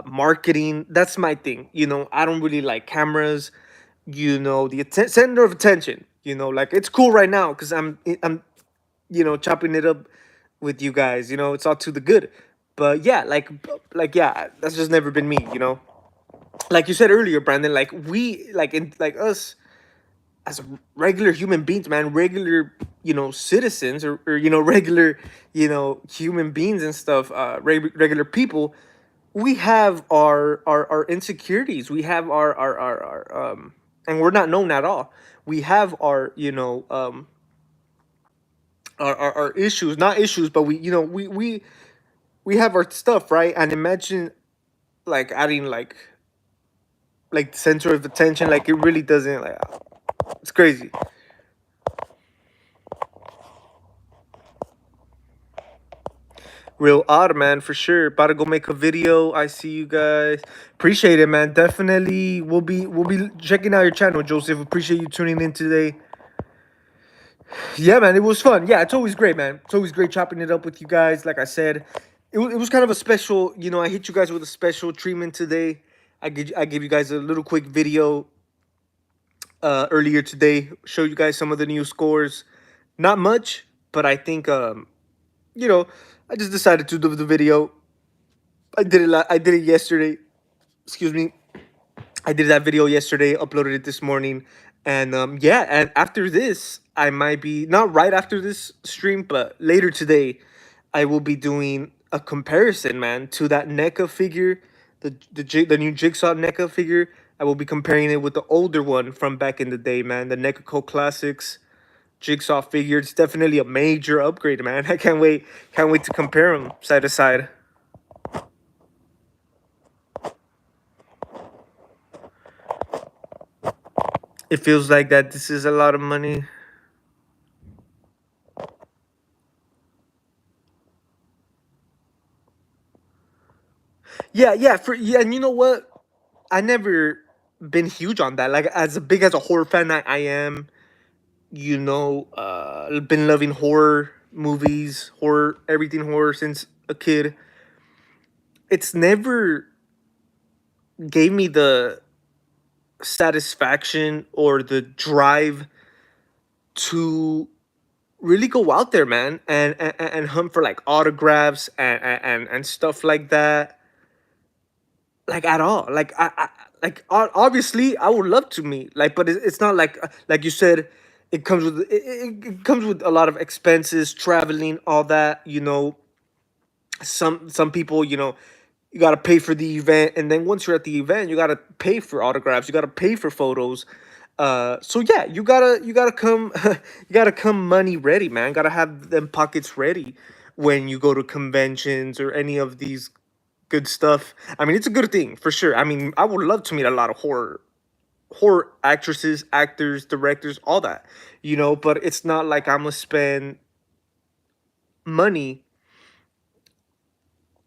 marketing. That's my thing. I don't really like cameras. The center of attention. Like it's cool right now because I'm chopping it up with you guys. It's all to the good. But yeah, yeah, that's just never been me. Like you said earlier, Brandon. Like we like in like us as regular human beings, man, regular, citizens, or regular, human beings and stuff, regular people, we have our insecurities. We have our and we're not known at all. We have our, our issues, not issues, but we have our stuff, right? And imagine like adding like center of attention, like it really doesn't, like, it's crazy. Real odd, man, for sure. About to go make a video. I see you guys. Appreciate it, man. Definitely, we'll be checking out your channel, Joseph. Appreciate you tuning in today. Yeah, man, it was fun. Yeah, it's always great, man. It's always great chopping it up with you guys. Like I said, it was kind of a special. I hit you guys with a special treatment today. I gave you guys a little quick video earlier today. Show you guys some of the new scores. Not much, but I think you know, I just decided to do the video. I did it yesterday. Excuse me. I did that video yesterday. Uploaded it this morning, and yeah. And after this, I might be, not right after this stream, but later today, I will be doing a comparison, man, to that NECA figure, the new Jigsaw NECA figure. I will be comparing it with the older one from back in the day, man. The NECA Code Classics Jigsaw figure. It's definitely a major upgrade, man. I can't wait. Can't wait to compare them side to side. It feels like that this is a lot of money. Yeah, and you know what? I never been huge on that. Like as big as a horror fan I am, been loving horror movies, horror, everything horror since a kid. It's never gave me the satisfaction or the drive to really go out there, man, and hunt for like autographs and stuff like that, like at all. Like obviously I would love to meet, like, but it's not like you said, it comes with a lot of expenses, traveling, all that. Some people, you got to pay for the event, and then once you're at the event, you got to pay for autographs, you got to pay for photos. So yeah, you gotta come you gotta come money ready, man. Gotta have them pockets ready when you go to conventions or any of these good stuff. I mean, it's a good thing for sure. I mean, I would love to meet a lot of horror actresses, actors, directors, all that. But it's not like I'm gonna spend money,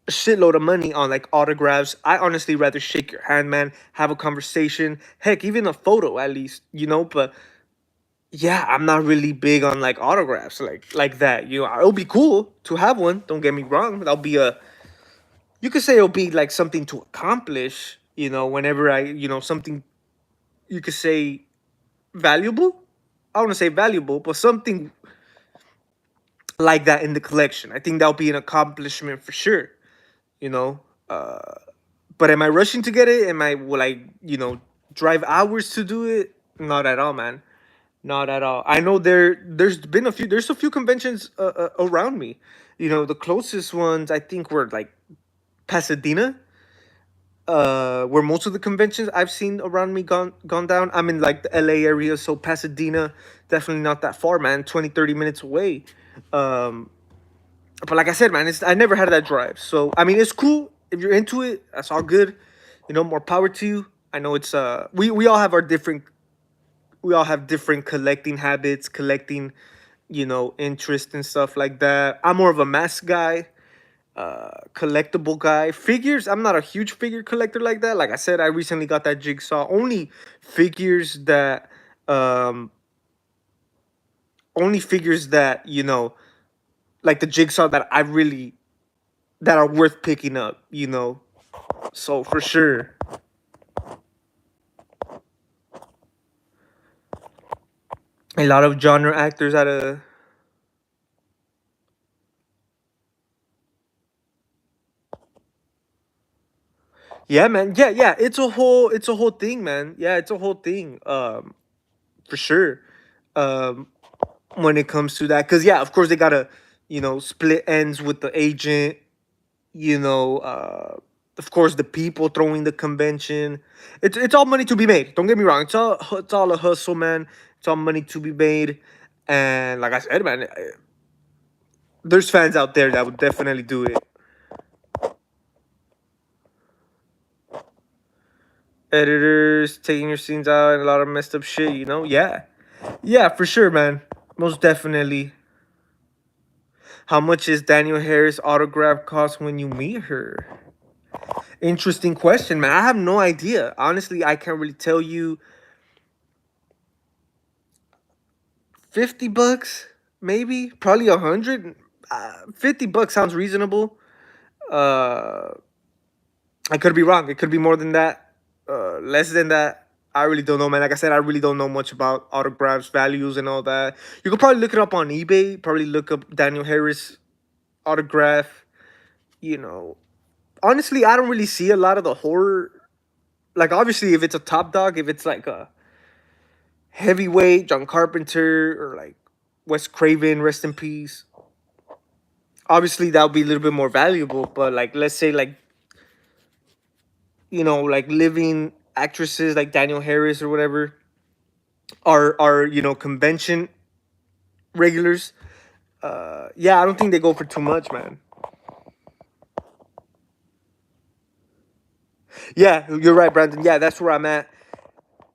a shitload of money, on like autographs. I honestly rather shake your hand, man, have a conversation, heck, even a photo at least. But yeah, I'm not really big on like autographs like that. It'll be cool to have one. Don't get me wrong. That'll be a you could say it'll be like something to accomplish, whenever something, you could say, valuable. I want to say valuable, but something like that in the collection. I think that'll be an accomplishment for sure, you know. Uh, but am I rushing to get it? Will I, drive hours to do it? Not at all, man. Not at all. I know there's a few conventions around me. The closest ones I think were like Pasadena, where most of the conventions I've seen around me gone down. I'm in like the LA area, so Pasadena definitely not that far, man. 20-30 minutes away. Um, but like I said, man, I never had that drive. So I mean, it's cool if you're into it. That's all good. More power to you. I know it's we all have different collecting habits, collecting, interest and stuff like that. I'm more of a mask guy, collectible guy. Figures, I'm not a huge figure collector like that. Like I said, I recently got that jigsaw. Um only figures that, like the jigsaw that are worth picking up, So for sure. A lot of genre actors out of Yeah, man. Yeah, yeah. It's a whole thing, man. Yeah, it's a whole thing. For sure. Um when it comes to that, because yeah, of course they gotta, split ends with the agent, you know, uh of course the people throwing the convention. It's all money to be made. Don't get me wrong. It's all a hustle, man. It's all money to be made. And like I said, man, there's fans out there that would definitely do it. Editors taking your scenes out and a lot of messed up shit, Yeah. Yeah, for sure, man. Most definitely. How much is Daniel Harris autograph cost when you meet her? Interesting question, man. I have no idea. Honestly, I can't really tell you. $50, maybe, probably 100. $50 sounds reasonable. Uh, I could be wrong. It could be more than that, less than that. I really don't know, man. Like I said, I really don't know much about autographs, values, and all that. You could probably look it up on eBay. Probably look up Daniel Harris autograph. You know, honestly, I don't really see a lot of the horror. Like, obviously, if it's a top dog, if it's like a heavyweight, John Carpenter, or like Wes Craven, rest in peace. Obviously, that would be a little bit more valuable. But like, let's say like, like living actresses like Daniel Harris or whatever are convention regulars. Yeah, I don't think they go for too much, man. Yeah, you're right, Brandon. Yeah, that's where I'm at.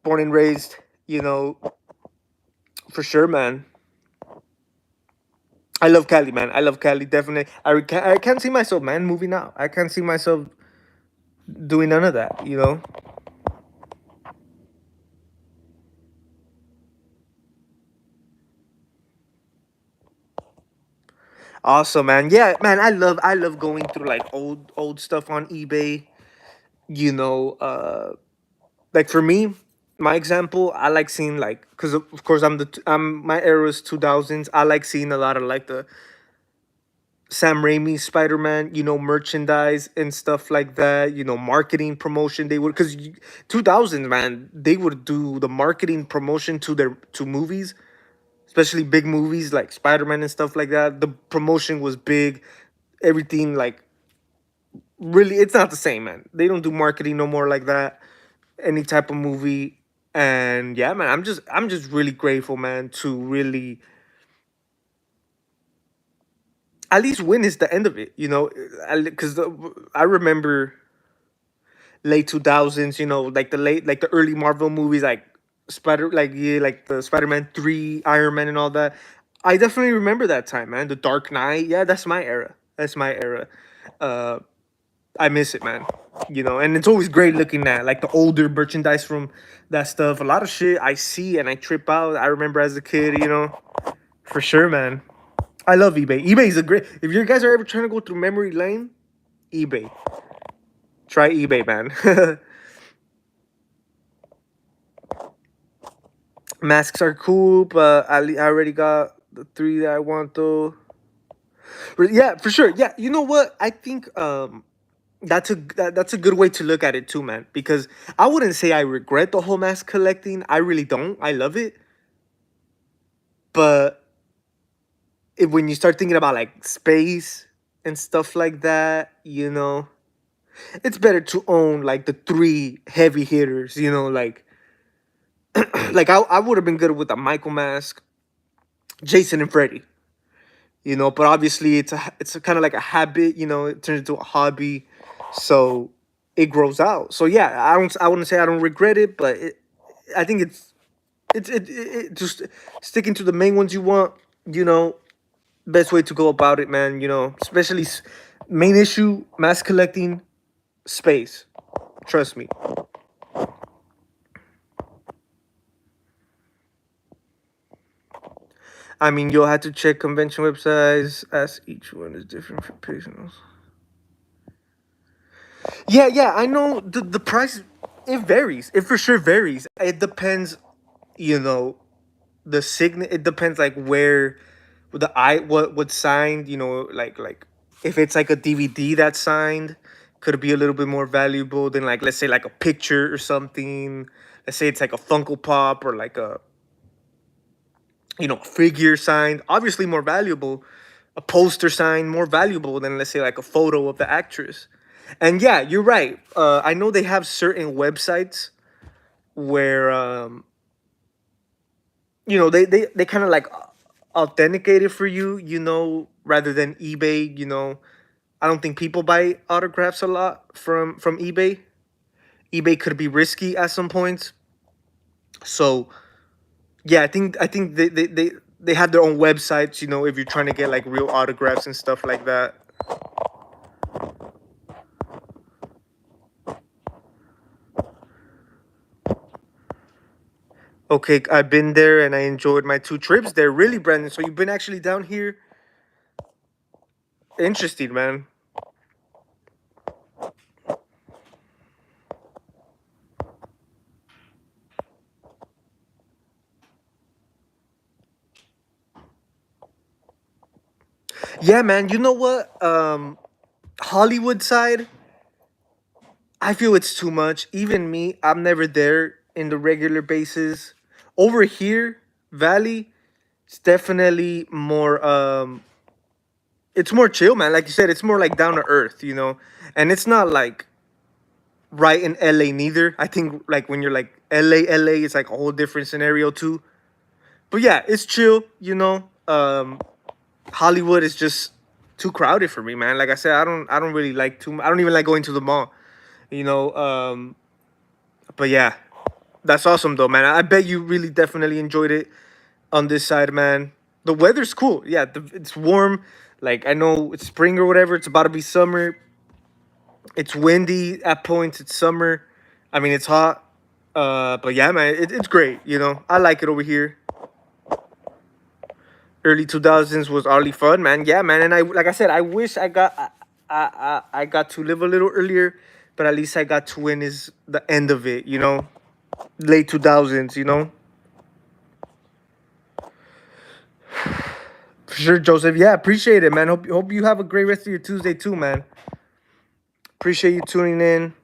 Born and raised, you know, for sure, man. I love Cali, man. I love Cali, definitely. I can't see myself, man, moving out. I can't see myself doing none of that. Awesome, man. Yeah, man. I love going through like old stuff on eBay. You know, like for me, my example, I like seeing like, because of course I'm my era is 2000s. I like seeing a lot of like the Sam Raimi Spider Man, merchandise and stuff like that. Marketing promotion. They would, because 2000s, man, they would do the marketing promotion to movies, especially big movies like Spider Man and stuff like that. The promotion was big. Everything like, really, it's not the same, man. They don't do marketing no more like that. Any type of movie. And yeah, man, I'm just really grateful, man, to really at least win is the end of it, because I remember late 2000s, like the early Marvel movies, like like the Spider-Man 3, Iron Man, and all that. I definitely remember that time, man. The Dark Knight, yeah, that's my era. That's my era. Uh, I miss it, man. And it's always great looking at like the older merchandise from that stuff. A lot of shit I see and I trip out. I remember as a kid, for sure, man. I love eBay. eBay is a great. If you guys are ever trying to go through memory lane, eBay. Try eBay, man. Masks are cool, but I already got the three that I want though. Yeah, for sure. Yeah, you know what? I think that's a good way to look at it too, man. Because I wouldn't say I regret the whole mask collecting. I really don't. I love it. But when you start thinking about like space and stuff like that, it's better to own like the three heavy hitters. Like I would have been good with a Michael mask, Jason and Freddy. But obviously it's kind of like a habit. It turns into a hobby, so it grows out. So yeah, I wouldn't say I don't regret it, but I think it just sticking to the main ones you want. You know, best way to go about it, man. Especially main issue mass collecting space. Trust me. I mean, you'll have to check convention websites as each one is different for patients. Yeah, yeah, I know the price. It varies. It for sure varies. It depends. You know, the sign. It depends like where the what's signed. Like if it's like a DVD that's signed, could be a little bit more valuable than like let's say like a picture or something. Let's say it's like a Funko Pop or like a figure signed. Obviously more valuable. A poster signed more valuable than let's say like a photo of the actress. And yeah, you're right. I know they have certain websites where they kind of like authenticate it for you, rather than eBay. I don't think people buy autographs a lot from eBay. eBay could be risky at some points. So yeah, I think they have their own websites. If you're trying to get like real autographs and stuff like that. Okay, I've been there and I enjoyed my two trips there. Really, Brandon. So you've been actually down here. Interesting, man. Yeah, man. You know what? Hollywood side, I feel it's too much. Even me, I'm never there in the regular basis. Over here, Valley, it's definitely more. It's more chill, man. Like you said, it's more like down to earth, and it's not like right in LA neither. I think like when you're like LA, it's like a whole different scenario too. But yeah, it's chill. Hollywood is just too crowded for me, man. Like I said, I don't really like too. I don't even like going to the mall. You know. But yeah, that's awesome though, man. I bet you really definitely enjoyed it on this side, man. The weather's cool. Yeah, it's warm. Like I know it's spring or whatever. It's about to be summer. It's windy at points. It's summer. I mean, it's hot. But yeah, man, it's great. I like it over here. Early 2000s was really fun, man. Yeah, man. And I like I said, I wish I got to live a little earlier, but at least I got to witness the end of it. Late 2000s. For sure, Joseph. Yeah, appreciate it, man. Hope you have a great rest of your Tuesday too, man. Appreciate you tuning in.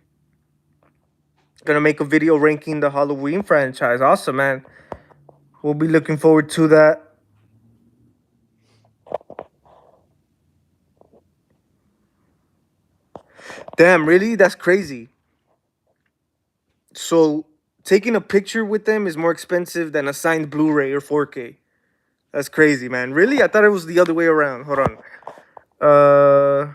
Gonna make a video ranking the Halloween franchise. Awesome, man. We'll be looking forward to that. Damn, really? That's crazy. So taking a picture with them is more expensive than a signed Blu-ray or 4K. That's crazy, man. Really? I thought it was the other way around. Hold on. Uh,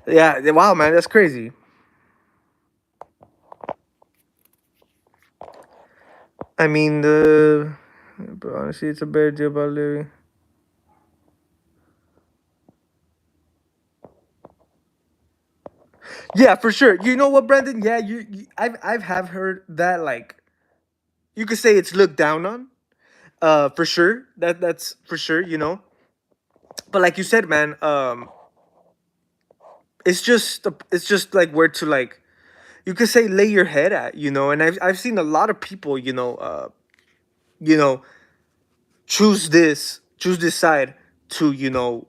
yeah. Wow, man, that's crazy. I mean, but honestly, it's a better deal about living. Yeah, for sure. You know what, Brandon? Yeah, I've have heard that like you could say it's looked down on. For sure. That's for sure. But like you said, man, it's just like where to, like, you could say, lay your head at, and I've seen a lot of people, you know choose this side to,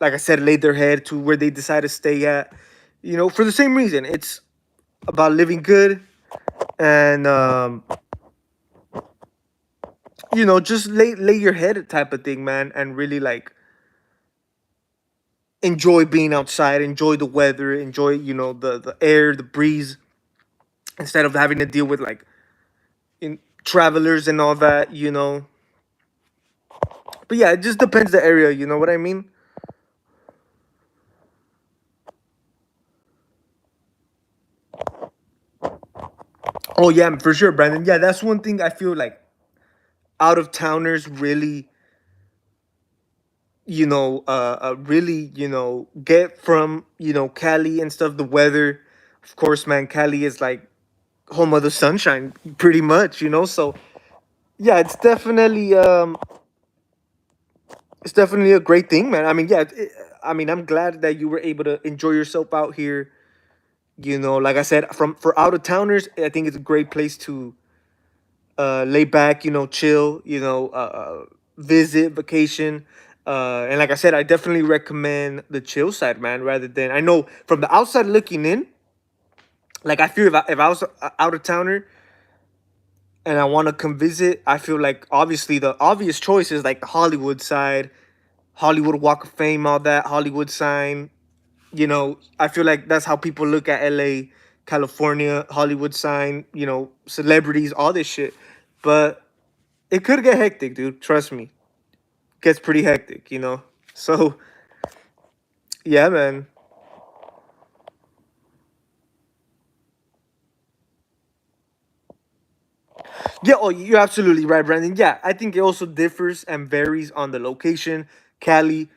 like I said, lay their head to where they decide to stay at, for the same reason. It's about living good, and just lay your head type of thing, man, and really, like, enjoy being outside, enjoy the weather, enjoy, the air, the breeze, instead of having to deal with, like, travelers and all that, but yeah, it just depends the area, you know what I mean. Oh yeah, for sure, Brandon. Yeah, that's one thing I feel like out of towners really, really, get from, Cali and stuff. The weather, of course, man. Cali is like home of the sunshine, pretty much, So yeah, it's definitely a great thing, man. I mean, yeah, I mean, I'm glad that you were able to enjoy yourself out here. Like I said, for out of towners, I think it's a great place to lay back, chill, visit, vacation. And like I said, I definitely recommend the chill side, man. Rather than, I know from the outside looking in, like, I feel if I was a out of towner and I want to come visit, I feel like obviously the obvious choice is like the Hollywood side, Hollywood Walk of Fame, all that Hollywood sign. I feel like that's how people look at LA, California, Hollywood sign, celebrities, all this shit. But it could get hectic, dude. Trust me. Gets pretty hectic, So, yeah, man. Yeah, oh, you're absolutely right, Brandon. Yeah, I think it also differs and varies on the location. Cali,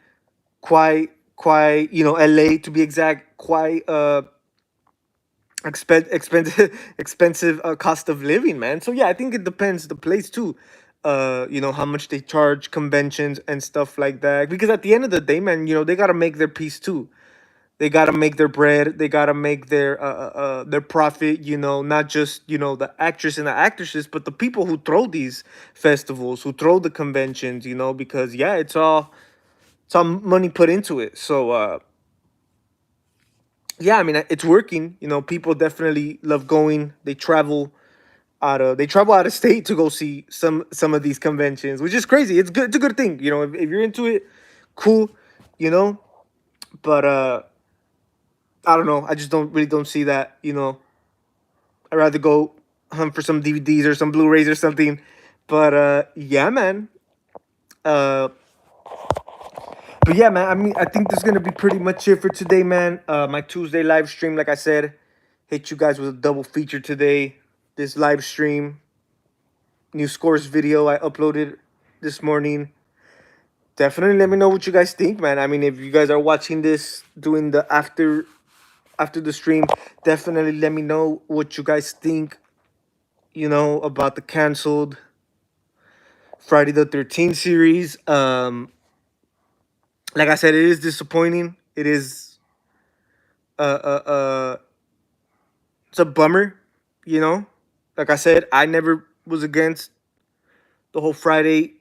quite, LA to be exact, quite expensive expensive cost of living, man. So yeah, I think it depends the place too. How much they charge conventions and stuff like that. Because at the end of the day, man, they gotta make their piece too. They gotta make their bread. They gotta make their profit. Not just the actress and the actresses, but the people who throw these festivals, who throw the conventions. Because yeah, it's all money put into it. So yeah, I mean, it's working. People definitely love going. They travel out of state to go see some of these conventions, which is crazy. It's good. It's a good thing. If you're into it, cool. You know, but I don't know. I just don't see that. I'd rather go hunt for some DVDs or some Blu-rays or something. But yeah, man. Uh, but yeah, man. I mean, I think this is gonna be pretty much it for today, man. My Tuesday live stream, like I said, hit you guys with a double feature today. This live stream, new scores video I uploaded this morning. Definitely let me know what you guys think, man. I mean, if you guys are watching this doing the after the stream, definitely let me know what you guys think, about the canceled Friday the 13th series. Like I said, it is disappointing. It is it's a bummer, you know. Like I said, I never was against the whole Friday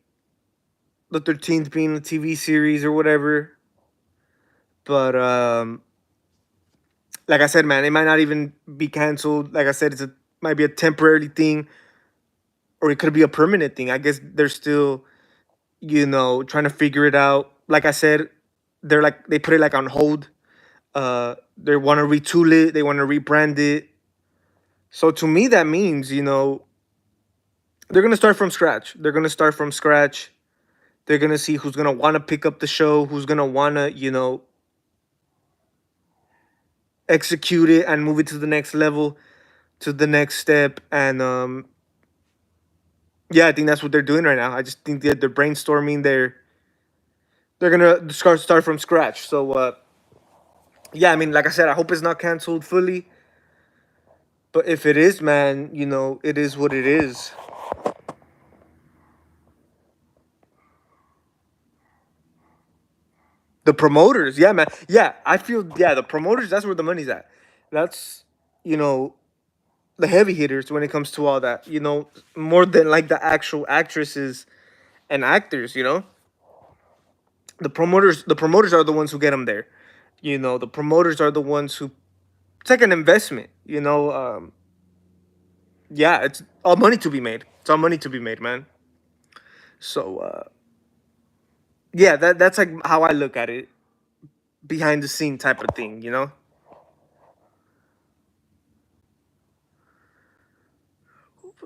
the 13th being a TV series or whatever. But like I said, man, it might not even be canceled. Like I said, might be a temporary thing, or it could be a permanent thing. I guess they're still, trying to figure it out. Like I said, they put it like on hold. They want to retool it. They want to rebrand it. So to me, that means, they're gonna start from scratch. They're gonna start from scratch. They're gonna see who's gonna want to pick up the show, who's gonna want to, execute it and move it to the next level, to the next step. And yeah, I think that's what they're doing right now. I just think they're brainstorming. They're gonna start from scratch. So yeah, I mean, like I said, I hope it's not canceled fully. But if it is, man, it is what it is. The promoters, yeah, man. Yeah, I feel, yeah, the promoters, that's where the money's at. That's, you know, the heavy hitters when it comes to all that, more than like the actual actresses and actors, The promoters are the ones who get them there. The promoters are the ones who, it's like an investment, yeah, it's all money to be made. It's all money to be made, man. So, yeah, that's like how I look at it, behind the scene type of thing.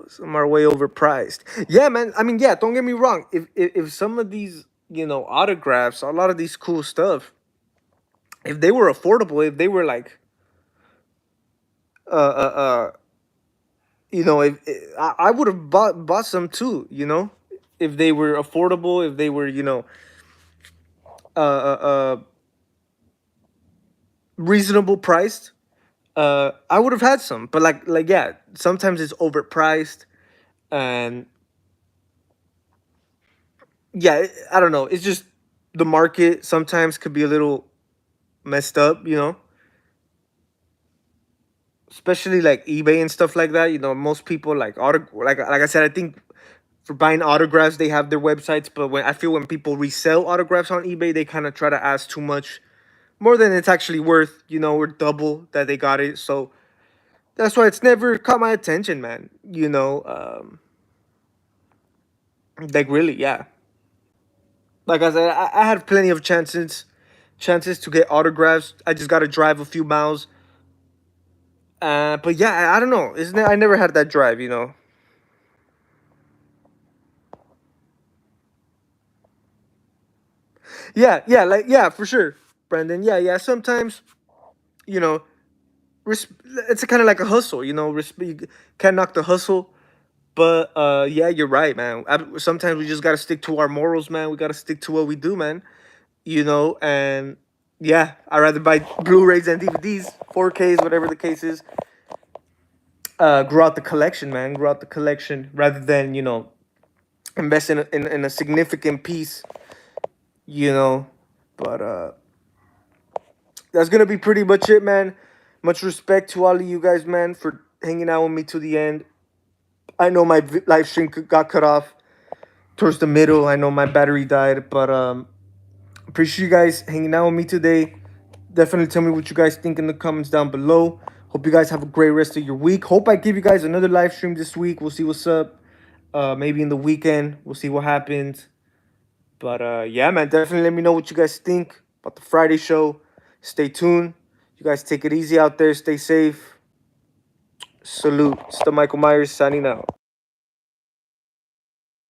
Some are way overpriced. Yeah, man. I mean, yeah. Don't get me wrong. If some of these, autographs, a lot of these cool stuff, if they were affordable, if they were like, uh, uh, uh if I would have bought some too. If they were affordable, if they were, uh, uh, uh reasonable priced, I would have had some. But like yeah, sometimes it's overpriced, and yeah, I don't know. It's just the market sometimes could be a little messed up, especially like eBay and stuff like that. Most people like like I said, I think for buying autographs they have their websites, but when people resell autographs on eBay, they kind of try to ask too much, more than it's actually worth, or double that they got it. So that's why it's never caught my attention, man. Like really, yeah. Like I said, I had plenty of chances to get autographs. I just got to drive a few miles. But yeah, I don't know. I never had that drive. Yeah, yeah, like yeah, for sure, Brandon. Yeah, yeah. Sometimes, you know, res- it's kind of like a hustle. You can't knock the hustle. But yeah, you're right, man. Sometimes we just gotta stick to our morals, man. We gotta stick to what we do, man. And yeah, I'd rather buy Blu-rays and DVDs, 4Ks, whatever the case is. Grow out the collection, man. Grow out the collection rather than invest in a significant piece, you know. But that's gonna be pretty much it, man. Much respect to all of you guys, man, for hanging out with me to the end. I know my live stream got cut off towards the middle. I know my battery died, but appreciate you guys hanging out with me today. Definitely tell me what you guys think in the comments down below. Hope you guys have a great rest of your week. Hope I give you guys another live stream this week. We'll see what's up. Maybe in the weekend. We'll see what happens. But yeah, man, definitely let me know what you guys think about the Friday show. Stay tuned. You guys take it easy out there. Stay safe. Salute. It's the Michael Myers signing out.